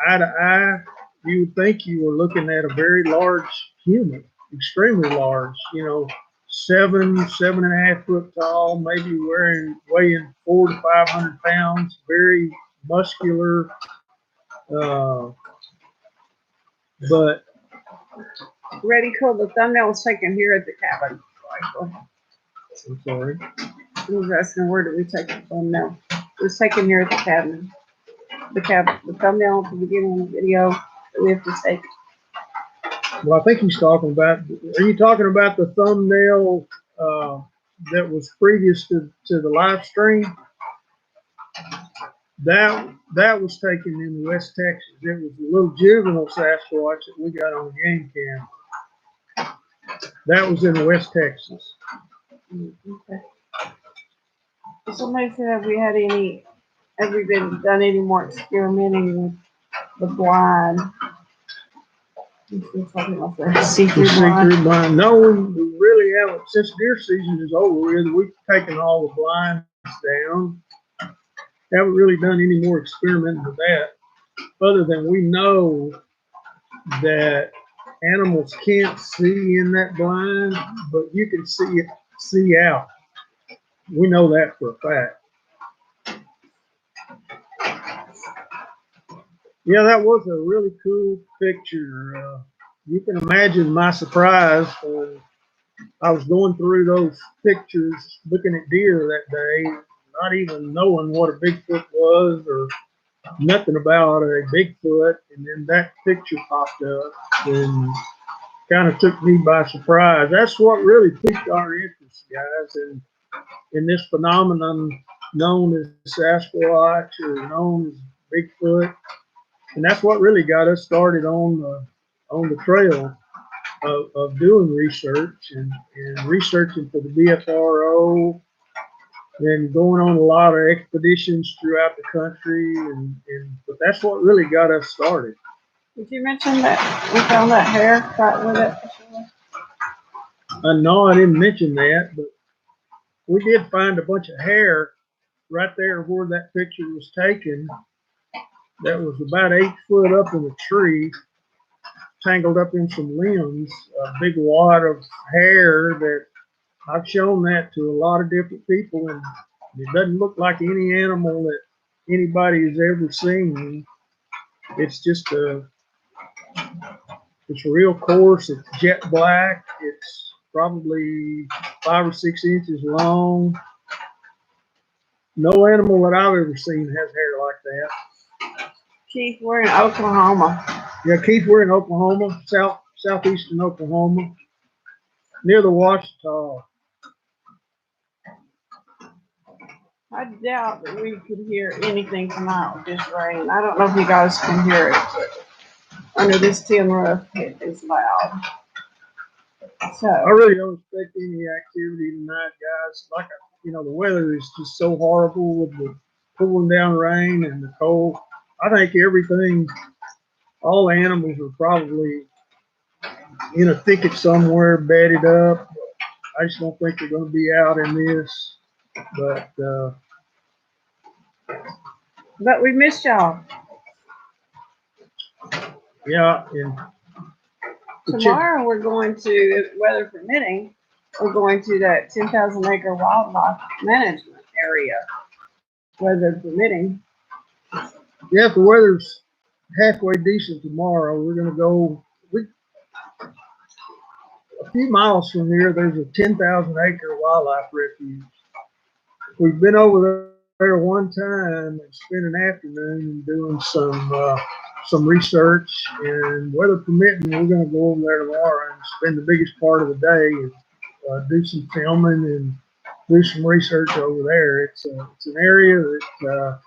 eye to eye, you would think you were looking at a very large human, extremely large, you know, 7.5 foot tall, maybe weighing 400 to 500 pounds, very muscular. But Ready, cool. The thumbnail was taken here at the cabin. I'm sorry. I was asking where did we take the thumbnail? It was taken here at the cabinet. The thumbnail at the beginning of the video that we have to take. Well, I think he's talking about. Are you talking about the thumbnail that was previous to the live stream? That was taken in West Texas. It was a little juvenile Sasquatch that we got on game cam. That was in West Texas. Okay. Somebody said, have we done any more experimenting with the blind? See-through blind. No, we really haven't. Since deer season is over with, we've taken all the blinds down. Haven't really done any more experimenting with that, other than we know that animals can't see in that blind, but you can see out. We know that for a fact. Yeah, that was a really cool picture. You can imagine my surprise when I was going through those pictures, looking at deer that day, not even knowing what a Bigfoot was or nothing about a Bigfoot, and then that picture popped up and kind of took me by surprise. That's what really piqued our interest, guys, in this phenomenon known as Sasquatch or known as Bigfoot, and that's what really got us started on the trail of doing research and researching for the BFRO and going on a lot of expeditions throughout the country, but that's what really got us started. Did you mention that we found that hair right with it? No, I didn't mention that, but we did find a bunch of hair right there where that picture was taken. That was about 8 foot up in a tree, tangled up in some limbs, a big wad of hair that I've shown that to a lot of different people, and it doesn't look like any animal that anybody has ever seen. It's just it's real coarse. It's jet black. It's probably 5 or 6 inches long. No animal that I've ever seen has hair like that. Keith, we're in Oklahoma. Yeah, Keith, we're in Oklahoma, southeastern Oklahoma, near the Ouachita. I doubt that we could hear anything tonight with this rain. I don't know if you guys can hear it, but under this tin roof, it is loud. So I really don't expect any activity tonight, guys. The weather is just so horrible with the pouring down rain and the cold. I think all the animals are probably in a thicket somewhere, bedded up. I just don't think they're going to be out in this. But we missed y'all. Yeah, and tomorrow we're going to, weather permitting, we're going to that 10,000 acre wildlife management area, weather permitting. Yeah, if the weather's halfway decent tomorrow, we're going to go. A few miles from here, there's a 10,000 acre wildlife refuge. We've been over there one time and spent an afternoon doing some research, and weather permitting, we're going to go over there tomorrow and spend the biggest part of the day and do some filming and do some research over there. It's an area that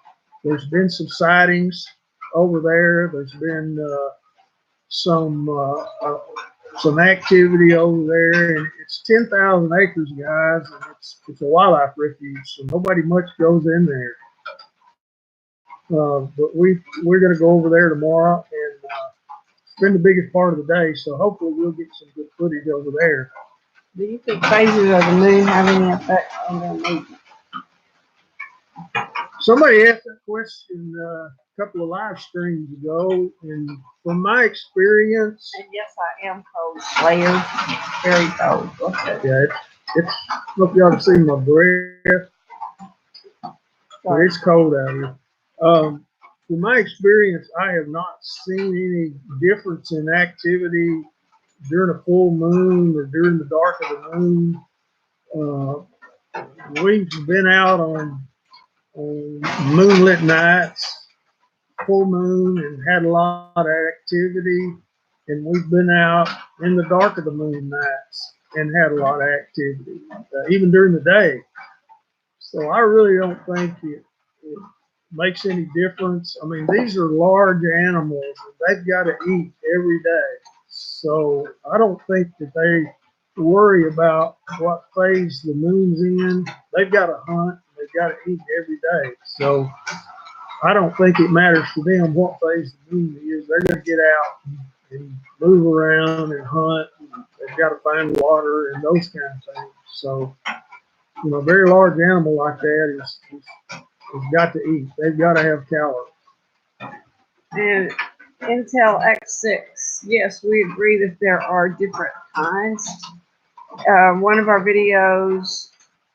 there's been some sightings over there. There's been some activity over there, and it's 10,000 acres, guys, and it's a wildlife refuge, so nobody much goes in there. But we're going to go over there tomorrow and spend the biggest part of the day, so hopefully we'll get some good footage over there. Do you think phases of the moon have any effect on their movement? Somebody asked that question a couple of live streams ago, and from my experience, and yes, I am cold, Slayer, very cold. Okay. Yeah, it's. I don't know if y'all have seen my breath, but it's cold out here. From my experience, I have not seen any difference in activity during a full moon or during the dark of the moon. we've been out on moonlit nights, full moon, and had a lot of activity. And we've been out in the dark of the moon nights and had a lot of activity, even during the day. So I really don't think it makes any difference. I mean, these are large animals and they've got to eat every day. So I don't think that they worry about what phase the moon's in. They've got to hunt. They've got to eat every day. So I don't think it matters to them what phase the moon is. They're going to get out and move around and hunt. They've got to find water and those kind of things. So, you know, a very large animal like that has got to eat. They've got to have calories. And Intel X6, yes, we agree that there are different kinds. One of our videos,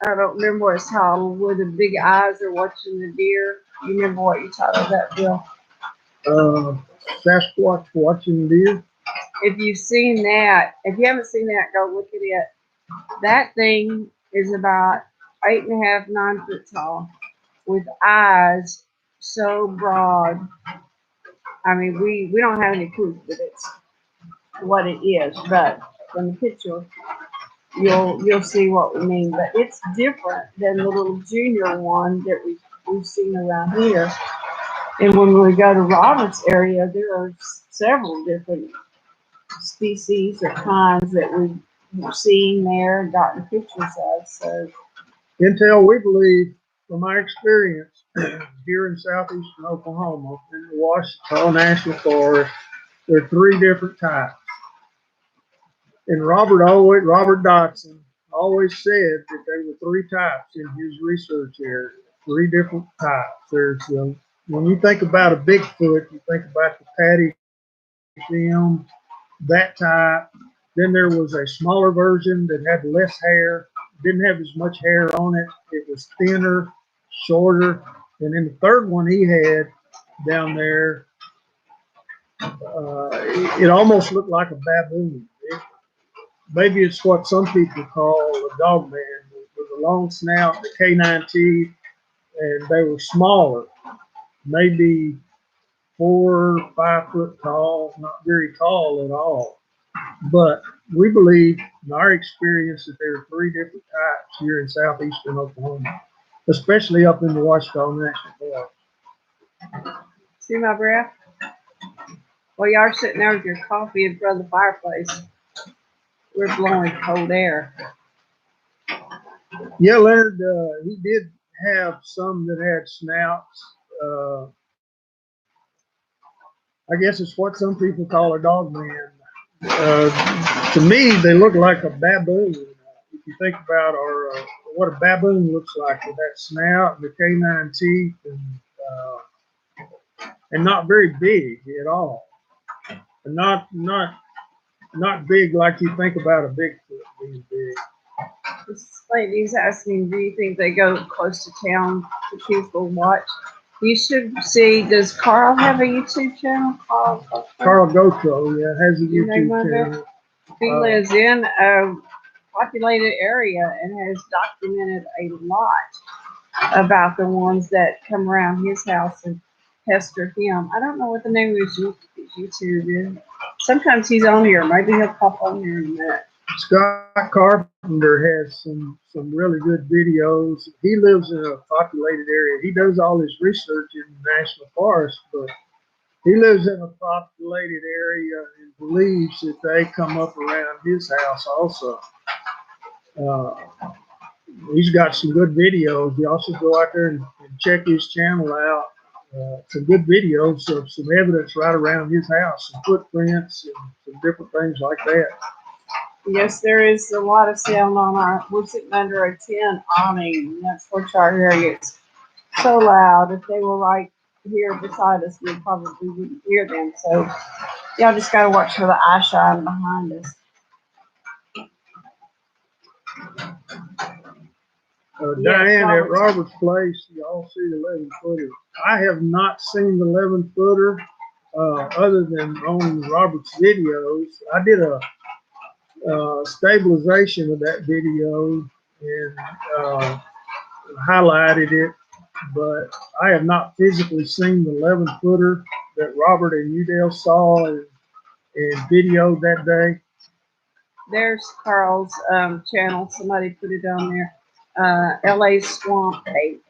I don't remember what it's called, where the big eyes are watching the deer. You remember what you titled that, Bill? Sasquatch watching deer. If you've seen that, if you haven't seen that, go look at it. That thing is about 8.5, 9 foot tall, with eyes so broad. I mean, we don't have any proof that it's what it is, but from the picture, you'll see what we mean. But it's different than the little junior one that we've seen around here. And when we go to Roberts area, there are several different species or kinds that we've seen there and gotten pictures of. So, Intel, we believe, from my experience here in southeastern Oklahoma, in the Ouachita National Forest, there are 3 different types. And Robert Dotson always said that there were 3 types in his research area. 3 different types. There's when you think about a Bigfoot, you think about the patty film, that type. Then there was a smaller version that had less hair, didn't have as much hair on it. It was thinner, shorter. And then the third one he had down there, it almost looked like a baboon. Maybe it's what some people call a dog man, with a long snout, the canine teeth, and they were smaller, maybe 4 or 5 foot tall, not very tall at all. But we believe, in our experience, that there are 3 different types here in southeastern Oklahoma, especially up in the Ouachita National Forest. see my breath? Well, y'all are sitting there with your coffee in front of the fireplace. We're blowing cold air. Yeah, Leonard, he did have some that had snouts. I guess it's what some people call a dog man. To me, they look like a baboon. If you think about what a baboon looks like with that snout and the canine teeth, and not very big at all, and not big like you think about a Bigfoot being big. This lady's asking, do you think they go close to town to people watch? You should see, does Carl have a YouTube channel? Carl Gotro, yeah, has a You know YouTube about channel. He lives in a populated area and has documented a lot about the ones that come around his house and pester him. I don't know what the name of his YouTube is. Sometimes he's on here. Maybe he'll pop on here in a minute. Scott Carpenter has some really good videos. He lives in a populated area. He does all his research in the National Forest, but he lives in a populated area and believes that they come up around his house also. He's got some good videos. You also go out there and check his channel out. Some good videos of some evidence right around his house, some footprints and some different things like that. Yes, there is a lot of sound on we're sitting under a tin awning, and that's what our area gets so loud. If they were right here beside us, we probably wouldn't hear them. So y'all just gotta watch for the eye shine behind us. Diane, at Robert's place, y'all see the 11-footer. I have not seen the 11-footer other than on Robert's videos. I did a stabilization of that video and highlighted it, but I have not physically seen the 11-footer that Robert and Udell saw and videoed that day. There's Carl's channel. Somebody put it on there. LA Swamp 8.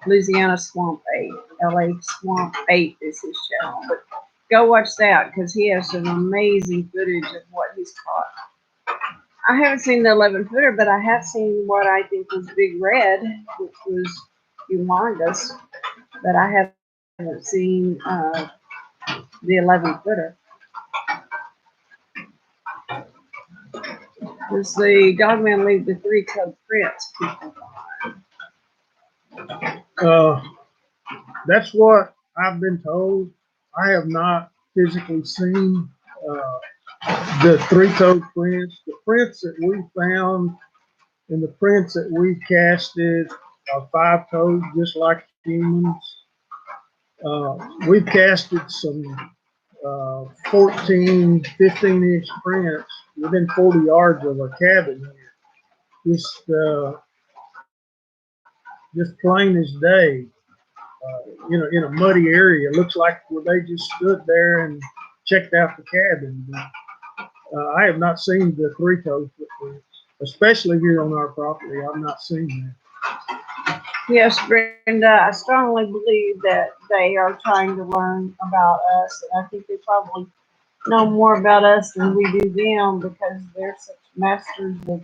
Louisiana Swamp 8. LA Swamp 8 is his channel. But go watch that because he has some amazing footage of what he's caught. I haven't seen the 11-footer, but I have seen what I think was Big Red, which was humongous. But I haven't seen the 11-footer. Does the Dogman leave the 3-code prints people behind? That's what I've been told. I have not physically seen the 3-code prints. The prints that we found and the prints that we've casted are 5-code, just like humans. We've casted some 14, 15-inch prints within 40 yards of our cabin here. Just plain as day. In a muddy area. It looks like they just stood there and checked out the cabin. I have not seen the 3-code footprints, especially here on our property. I've not seen that. Yes, Brenda, I strongly believe that they are trying to learn about us, and I think they probably know more about us than we do them because they're such masters of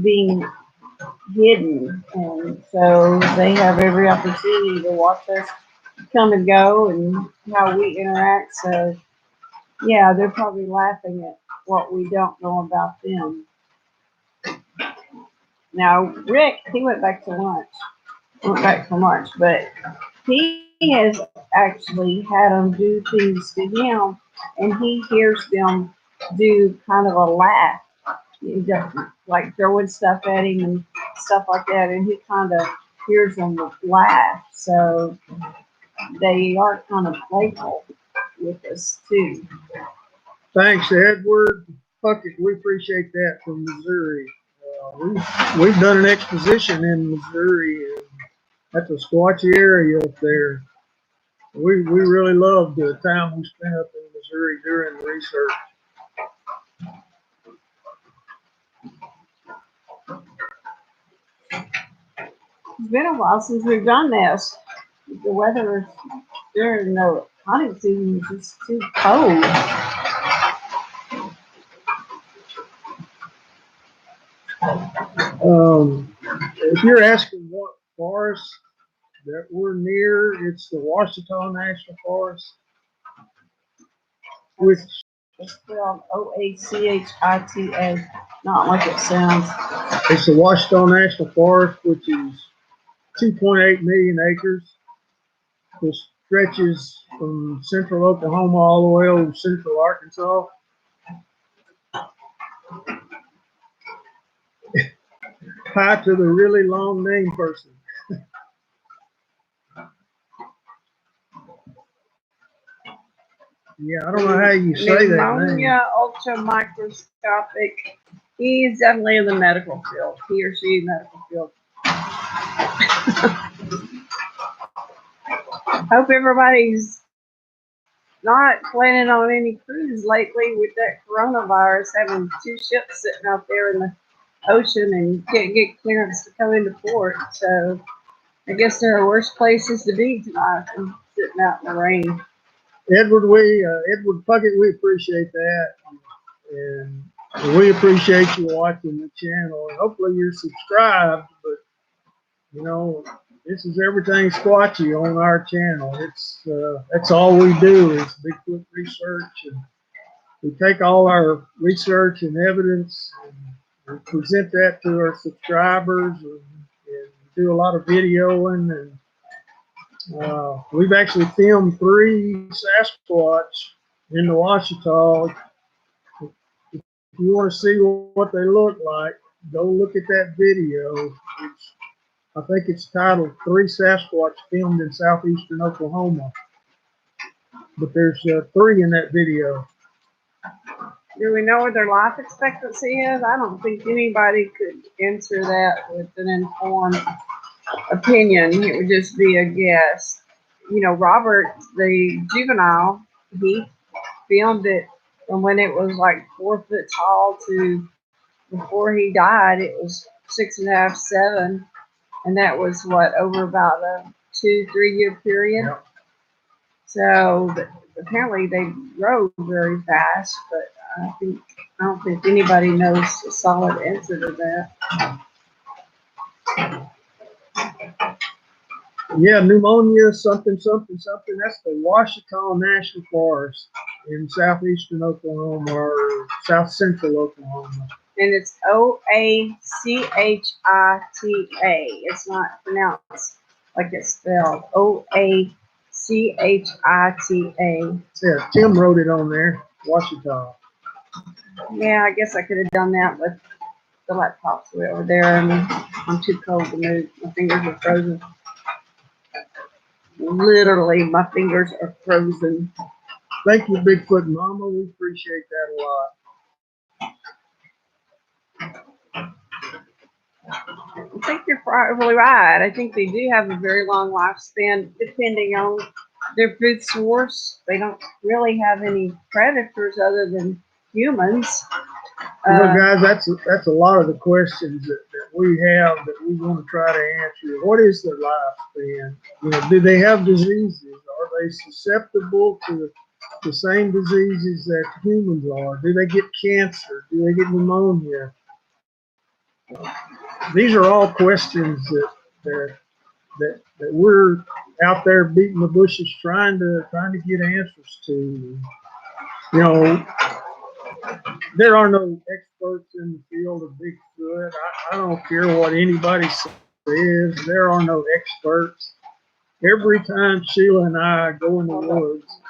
being hidden, and so they have every opportunity to watch us come and go and how we interact. So yeah, they're probably laughing at what we don't know about them. Now Rick, he went back for lunch, but he has actually had them do things to him, and he hears them do kind of a laugh, like throwing stuff at him and stuff like that, and he kind of hears them laugh. So they are kind of playful with us too. Thanks, Edward. Puckett, we appreciate that from Missouri. We've done an exposition in Missouri at the Squatchy area up there. We really loved the time we spent up in Missouri during the research. It's been a while since we've done this. The weather during the hunting season is just too cold. If you're asking what forest that we're near, it's the Ouachita National Forest, which it's spelled Oachita, not like it sounds. It's the Ouachita National Forest, which is 2.8 million acres. It stretches from central Oklahoma all the way over central Arkansas. Hi to the really long name person. Yeah, I don't know how you say that name. Pneumonia ultramicroscopic. He's definitely in the medical field. He or she medical field. Hope everybody's not planning on any cruise lately with that coronavirus, having 2 ships sitting out there in the ocean and can't get clearance to come into port. So I guess there are worse places to be tonight than sitting out in the rain. Edward Puckett, we appreciate that, and we appreciate you watching the channel. And hopefully you're subscribed. But this is everything Squatchy on our channel. That's all we do is Bigfoot research, and we take all our research and evidence and we present that to our subscribers and do a lot of videoing. And we've actually filmed 3 Sasquatch in the Ouachita. If you want to see what they look like, go look at that video. I think it's titled 3 Sasquatch Filmed in Southeastern Oklahoma. But there's 3 in that video. Do we know what their life expectancy is? I don't think anybody could answer that with an informed opinion. It would just be a guess. You know, Robert, the juvenile, he filmed it from when it was like 4 foot tall to before he died, it was 6.5, 7. And that was what, over about a 2, 3 year period. Yep. So apparently they grow very fast, but I don't think anybody knows a solid answer to that. Yeah, pneumonia, something, something, something. That's the Washita National Forest in southeastern Oklahoma or south central Oklahoma. And it's OACHITA. It's not pronounced like it's spelled. OACHITA. Yeah, Tim wrote it on there, Washita. Yeah, I guess I could have done that with the laptops way over there, and I'm too cold to move. My fingers are frozen. Literally, my fingers are frozen. Thank you, Bigfoot Mama. We appreciate that a lot. I think you're probably right. I think they do have a very long lifespan, depending on their food source. They don't really have any predators other than humans. Well, guys, that's a lot of the questions that we have that we want to try to answer. What is their lifespan? You know, do they have diseases? Are they susceptible to the same diseases that humans are? Do they get cancer? Do they get pneumonia? These are all questions that we're out there beating the bushes trying to get answers to. You know, there are no experts in the field of Bigfoot. I don't care what anybody says. There are no experts. Every time Sheila and I go in the woods,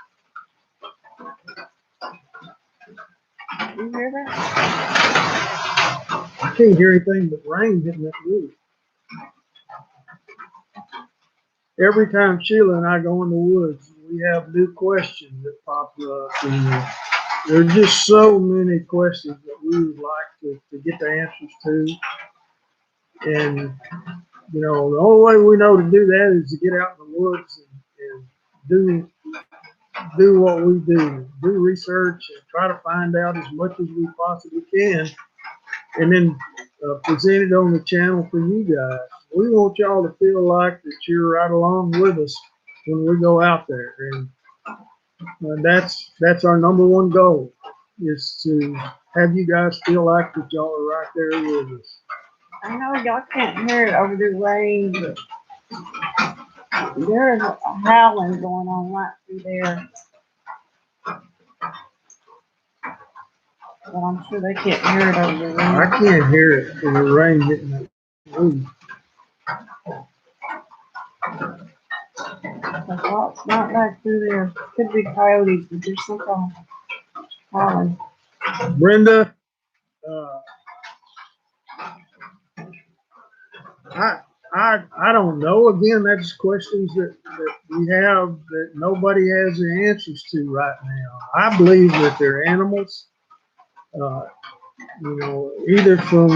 You hear that? I can't hear anything but rain hitting that roof. Every time Sheila and I go in the woods, we have new questions that pop up. And there are just so many questions that we would like to get the answers to. And, you know, the only way we know to do that is to get out in the woods and do what we do research and try to find out as much as we possibly can, and then present it on the channel for you guys. We want y'all to feel like that you're right along with us when we go out there, and that's our number one goal, is to have you guys feel like that y'all are right there with us. I know y'all can't hear it over the rain, but there is a howling going on right through there. But I'm sure they can't hear it over the rain. I can't hear it from the rain hitting that roof. Well, it's not back through there. Could be coyotes, but there's some kind of howling. Brenda, I don't know. Again, that's questions that we have that nobody has the answers to right now. I believe that they're animals, you know, either from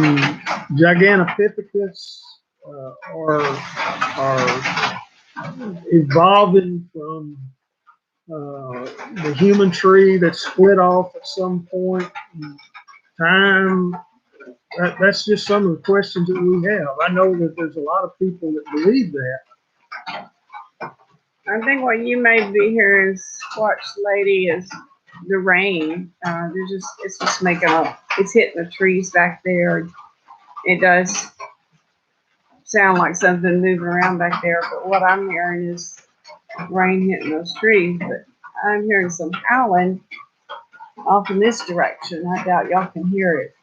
Gigantopithecus or evolving from the human tree that split off at some point in time. That's just some of the questions that we have. I know that there's a lot of people that believe that. I think what you may be hearing, Squatch Lady, is the rain. It's just it's hitting the trees back there. It does sound like something moving around back there, but what I'm hearing is rain hitting those trees. But I'm hearing some howling off in this direction. I doubt y'all can hear it.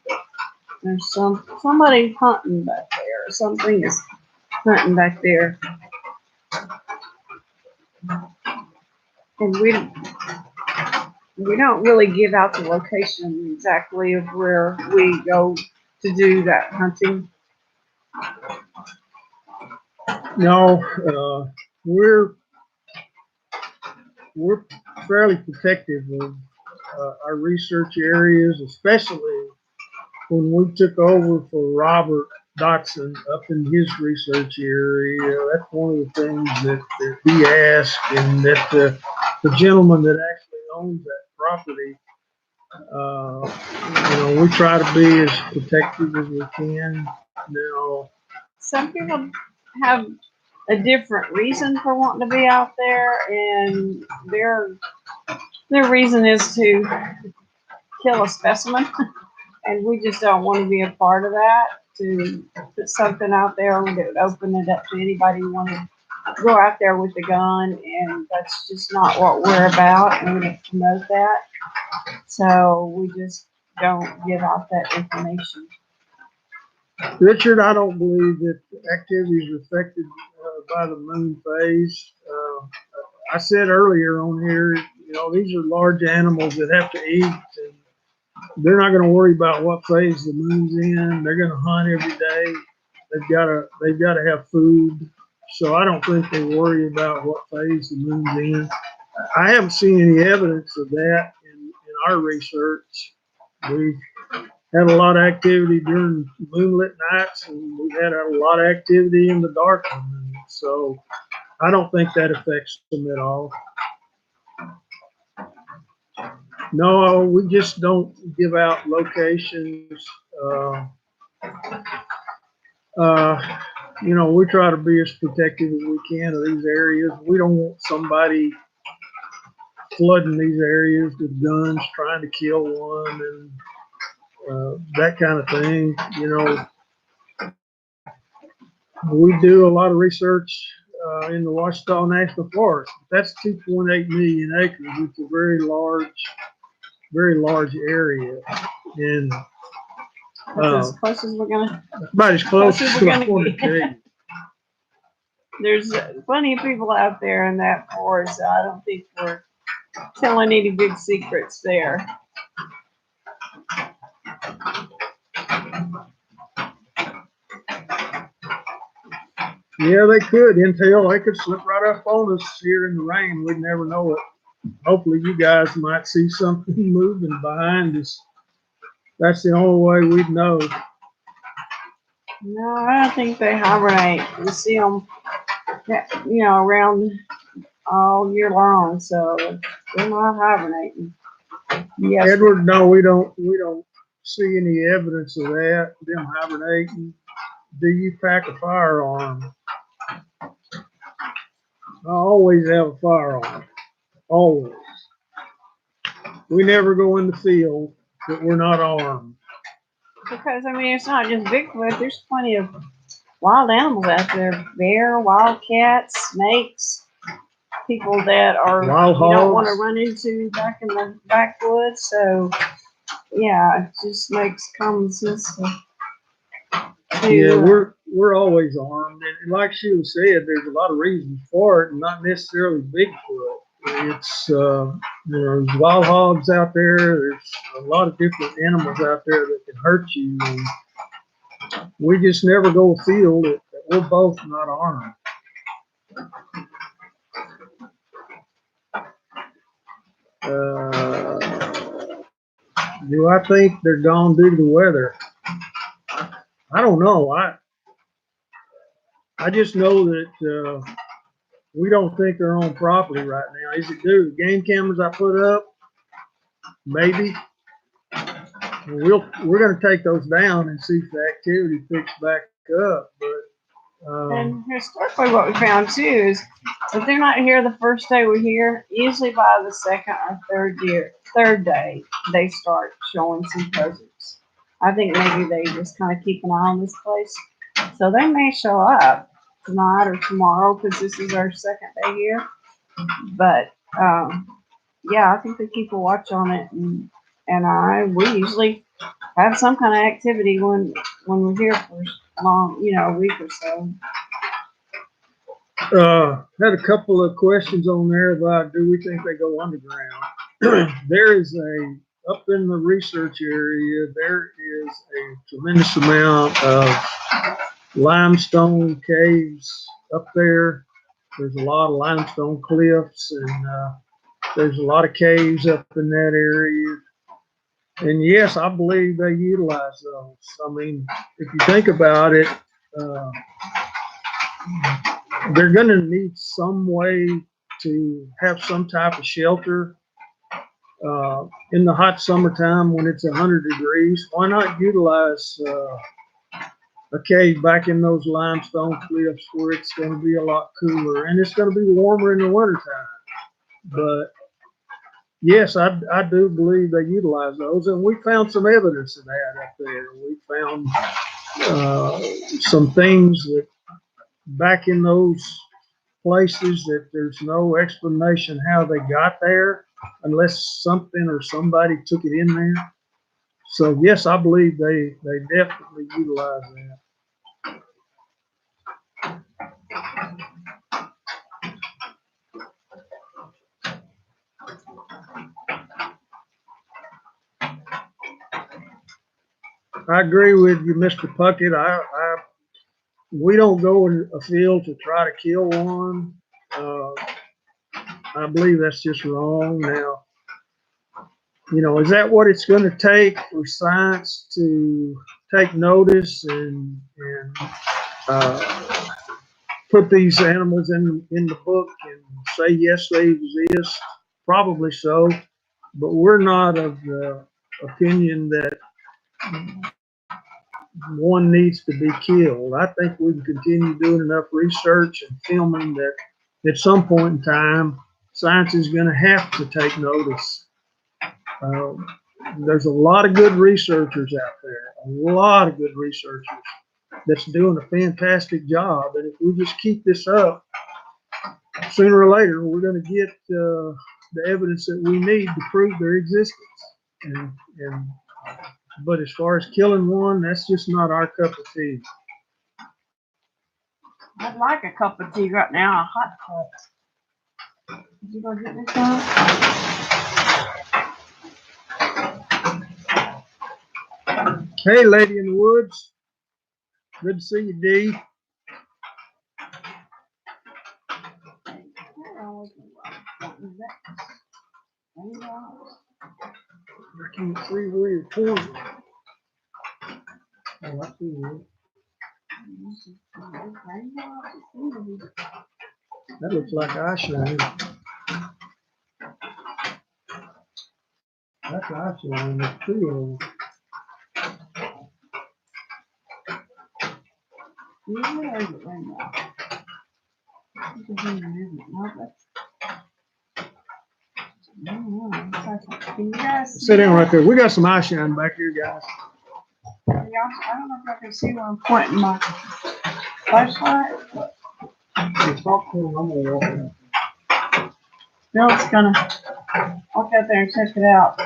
There's somebody hunting back there. Something is hunting back there. And we don't really give out the location exactly of where we go to do that hunting. No, we're fairly protective our research areas, especially when we took over for Robert Dotson up in his research area. That's one of the things that he asked, and that the gentleman that actually owns that property, we try to be as protective as we can. Now, Some people have a different reason for wanting to be out there, and their reason is to kill a specimen, and we just don't want to be a part of that. To put something out there that would open it up to anybody who wanted to go out there with a gun, and that's just not what we're about, and we don't promote that. So we just don't give out that information. Richard, I don't believe that activities are affected by the moon phase. I said earlier on here, these are large animals that have to eat, and they're not going to worry about what phase the moon's in. They're going to hunt every day. They've got to have food. So I don't think they worry about what phase the moon's in. I haven't seen any evidence of that in our research. We've had a lot of activity during moonlit nights, and we've had a lot of activity in the dark one. So I don't think that affects them at all. No, we just don't give out locations. We try to be as protective as we can of these areas. We don't want somebody flooding these areas with guns, trying to kill one, and that kind of thing. We do a lot of research in the Ouachita National Forest. That's 2.8 million acres. It's a very large area, and That's as close as we're gonna. about as close as we're I want to be. There's plenty of people out there in that forest. So I don't think we're telling any big secrets there. Yeah, they could. Intel, they could slip right up on us here in the rain. We'd never know it. Hopefully you guys might see something moving behind us. That's the only way we'd know. No, I don't think they hibernate. You see them, around all year long, so they're not hibernating. Yes. Edward, no, we don't see any evidence of that, them hibernating. Do you pack a firearm? I always have a firearm. Always. We never go in the field that we're not armed. Because, it's not just Bigfoot. There's plenty of wild animals out there. Bear, wildcats, snakes, people that are Wild you don't want hogs. to run into back in the backwoods. So, yeah, it just makes common sense to Yeah, we're always armed, and like Sheila said, there's a lot of reasons for it, and not necessarily Bigfoot. It's there's wild hogs out there. There's a lot of different animals out there that can hurt you, and we just never go afield that we're both not armed. Do I think they're gone due to the weather? I don't know. I just know that we don't think they're on property right now. Is it due to the game cameras I put up? Maybe. We're going to take those down and see if the activity picks back up. But And historically, what we found too is if they're not here the first day we're here, usually by the second or third day, they start showing some presence. I think maybe they just kind of keep an eye on this place. So they may show up tonight or tomorrow because this is our second day here. But yeah, I think they keep a watch on it, and we usually have some kind of activity when we're here for long, a week or so. Had a couple of questions on there about do we think they go underground? There is up in the research area, there is a tremendous amount of limestone caves up there. There's a lot of limestone cliffs, and There's a lot of caves up in that area. And yes, I believe they utilize those. I mean, if you think about it, uh, they're going to need some way to have some type of shelter in the hot summertime when it's 100 degrees. Why not utilize a cave back in those limestone cliffs where it's going to be a lot cooler and it's going to be warmer in the wintertime? But yes, I do believe they utilize those, and we found some evidence of that up there. We found some things that back in those places that there's no explanation how they got there unless something or somebody took it in there. So yes, I believe they definitely utilize that. I agree with you, Mr. Puckett. We don't go in a field to try to kill one. I believe that's just wrong. Now, you know, is that what it's going to take for science to take notice and put these animals in the book and say yes they exist? Probably so, but we're not of the opinion that one needs to be killed. I think we can continue doing enough research and filming that at some point in time, science is going to have to take notice. There's a lot of good researchers out there, a lot of good researchers that's doing a fantastic job. And if we just keep this up, sooner or later, we're going to get the evidence that we need to prove their existence. But as far as killing one, that's just not our cup of tea. I'd like a cup of tea right now, a hot cup. Did you go get this one? Hey, lady in the woods. Good to see you, Dee. I can't see where you're pointing. Oh, I see you. That looks like eyeshine. That's eyeshine. That's two of them. Where is it right now? Can you guys see Sit down that? right there. We got some eyeshine back here, guys. I don't know if I can see where I'm pointing my flashlight. It's all cool. I'm gonna walk in. Bill's gonna walk out there and check it out.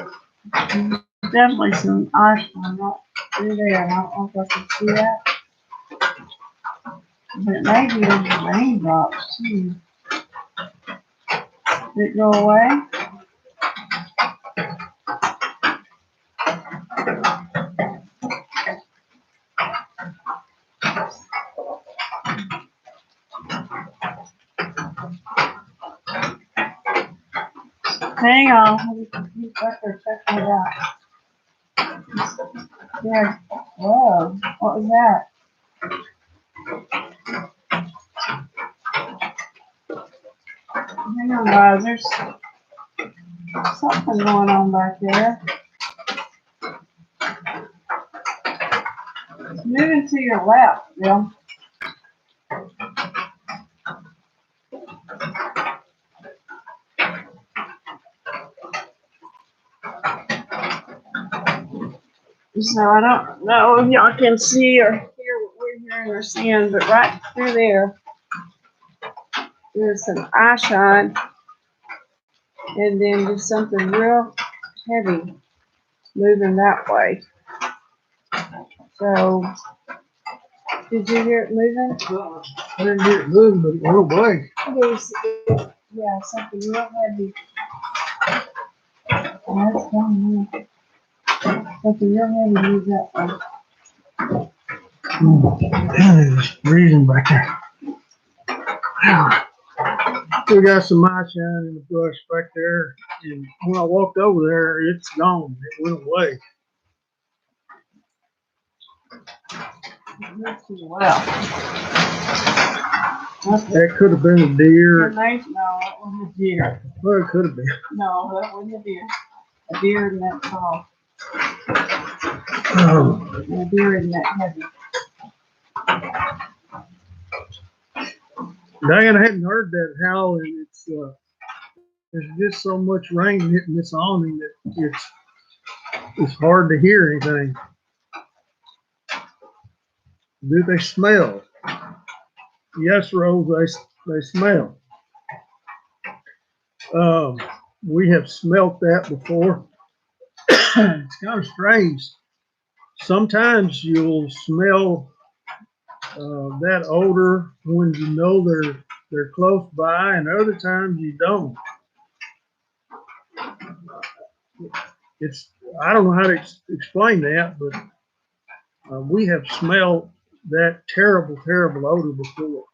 There's definitely some ice right through there. I don't know if I can see that. But maybe there's raindrops too. Did it go away? Hang on. He's back there checking it out. Yeah. Whoa. What was that? Hang on, guys. There's something going on back there. It's moving to your left, Bill. So I don't know if y'all can see or hear what we're hearing or seeing, but right through there, there's some eye shine, and then there's something real heavy moving that way. So, did you hear it moving? I didn't hear it moving, but it went away. There's, yeah, something real heavy. Oh, that's going on. Something real heavy moved that way. It's freezing back there. We got some moonshine in the brush back there, and when I walked over there, it's gone. It went away. Well, That could have been a deer. no, it wasn't a deer. Well, it could have been. No, that wasn't a deer. A deer in that tall. And a deer in that heavy. Diane, I hadn't heard that howling. There's just so much rain hitting this awning that it's hard to hear anything. Do they smell? Yes, Rose, they smell. We have smelt that before. It's kind of strange. Sometimes you'll smell that odor when you know they're close by, and other times you don't. It's I don't know how to explain that, but we have smelled that terrible, terrible odor before.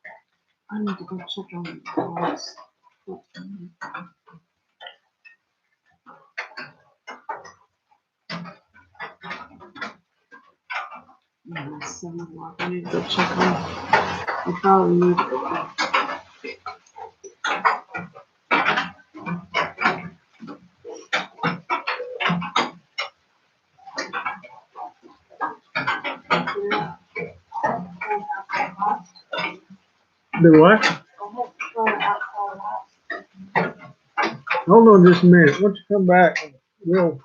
I need to go check on the dogs. It's 7 o'clock. I need to go check on. I probably need to go. Do what? Hold on just a minute. Once you come back, we'll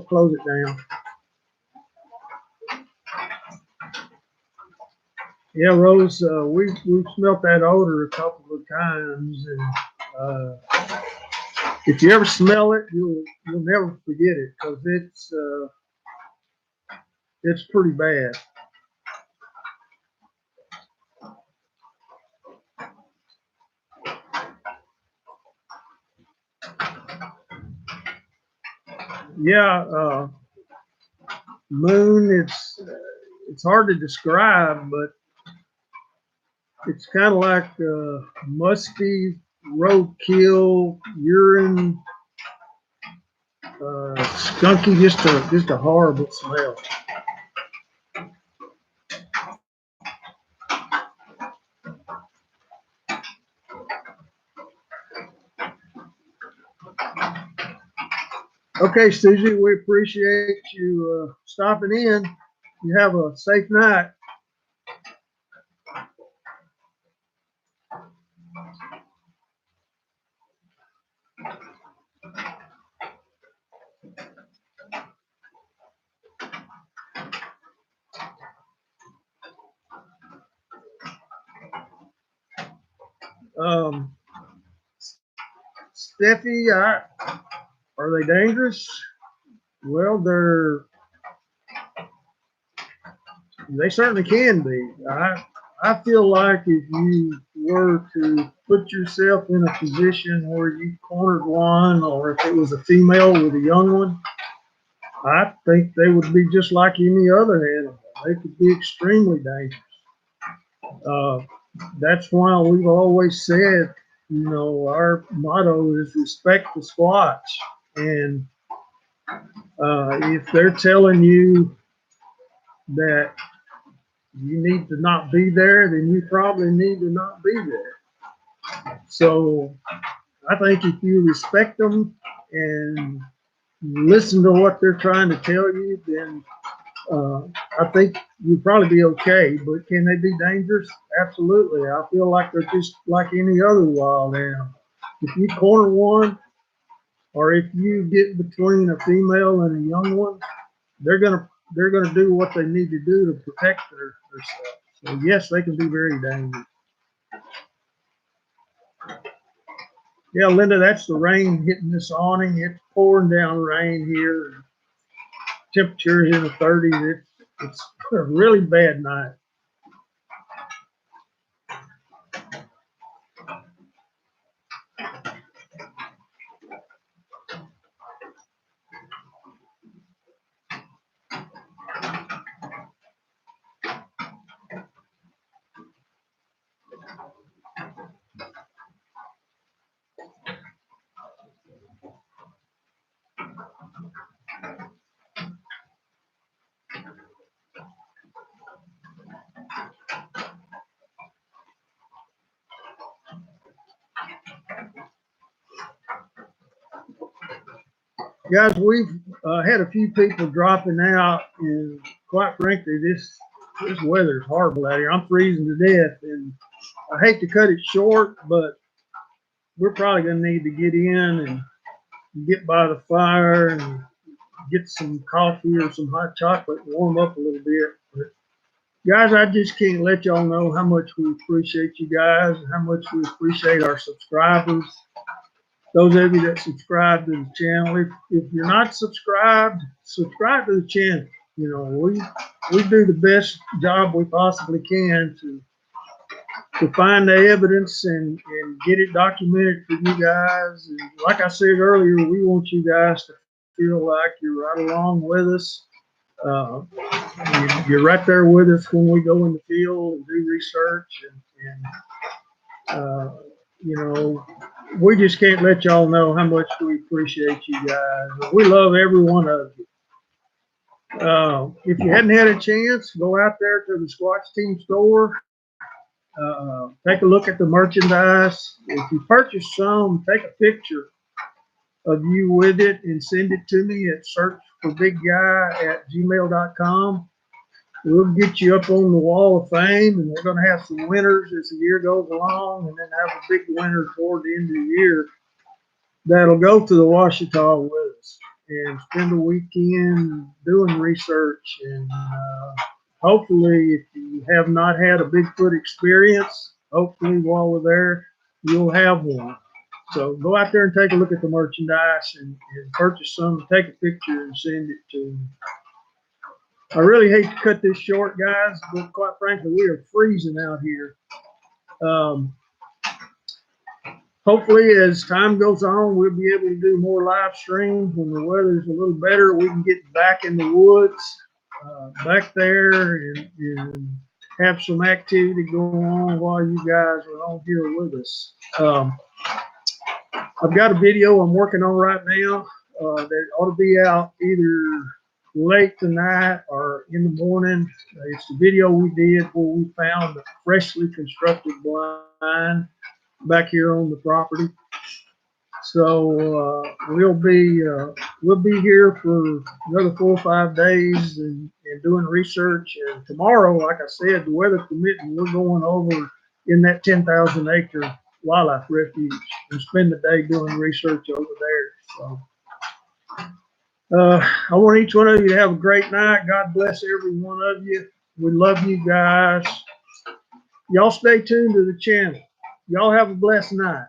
close it down. Yeah, Rose, we've smelt that odor a couple of times, and if you ever smell it, you'll never forget it because it's pretty bad. Yeah, Moon, it's hard to describe, but it's kind of like musty roadkill, urine, skunky, just a horrible smell. Okay, Susie, we appreciate you stopping in. You have a safe night. Steffi, are they dangerous? Well, they certainly can be. I feel like if you were to put yourself in a position where you cornered one, or if it was a female with a young one, I think they would be just like any other animal. They could be extremely dangerous. That's why we've always said, our motto is respect the Squatch. And if they're telling you that you need to not be there, then you probably need to not be there. So I think if you respect them and listen to what they're trying to tell you, then I think you'd probably be okay. But can they be dangerous? Absolutely. I feel like they're just like any other wild animal. If you corner one, or if you get between a female and a young one, they're gonna do what they need to do to protect themselves. So yes, they can be very dangerous. Yeah, Linda, that's the rain hitting this awning. It's pouring down rain here. Temperatures in the 30s. It's a really bad night. Guys, we've had a few people dropping out, and quite frankly, this weather is horrible out here. I'm freezing to death, and I hate to cut it short, but we're probably going to need to get in and get by the fire and get some coffee or some hot chocolate and warm up a little bit. But guys, I just can't let y'all know how much we appreciate you guys and how much we appreciate our subscribers. Those of you that subscribe to the channel, if you're not subscribed, subscribe to the channel. You know, we do the best job we possibly can to find the evidence and get it documented for you guys. And like I said earlier, we want you guys to feel like you're right along with us. You're right there with us when we go in the field and do research and you know, we just can't let y'all know how much we appreciate you guys. We love every one of you. If you hadn't had a chance, go out there to the Squatch Team store. Take a look at the merchandise. If you purchase some, take a picture of you with it and send it to me at searchforbigguy@gmail.com. We'll get you up on the wall of fame, and we're going to have some winners as the year goes along, and then have a big winner toward the end of the year that'll go to the Ouachita with us and spend a weekend doing research. And hopefully, if you have not had a Bigfoot experience, hopefully while we're there, you'll have one. So go out there and take a look at the merchandise and purchase some, take a picture and send it to me. I really hate to cut this short, guys, but quite frankly, we are freezing out here. Hopefully, as time goes on, we'll be able to do more live streams when the weather's a little better. We can get back in the woods, back there, and have some activity going on while you guys are on here with us. I've got a video I'm working on right now that ought to be out either late tonight or in the morning. It's the video we did where we found a freshly constructed blind back here on the property. So we'll be here for another 4 or 5 days and doing research. And tomorrow, like I said, the weather permitting, we're going over in that 10,000 acre wildlife refuge and spend the day doing research over there. So I want each one of you to have a great night. God bless every one of you. We love you guys. Y'all stay tuned to the channel. Y'all have a blessed night.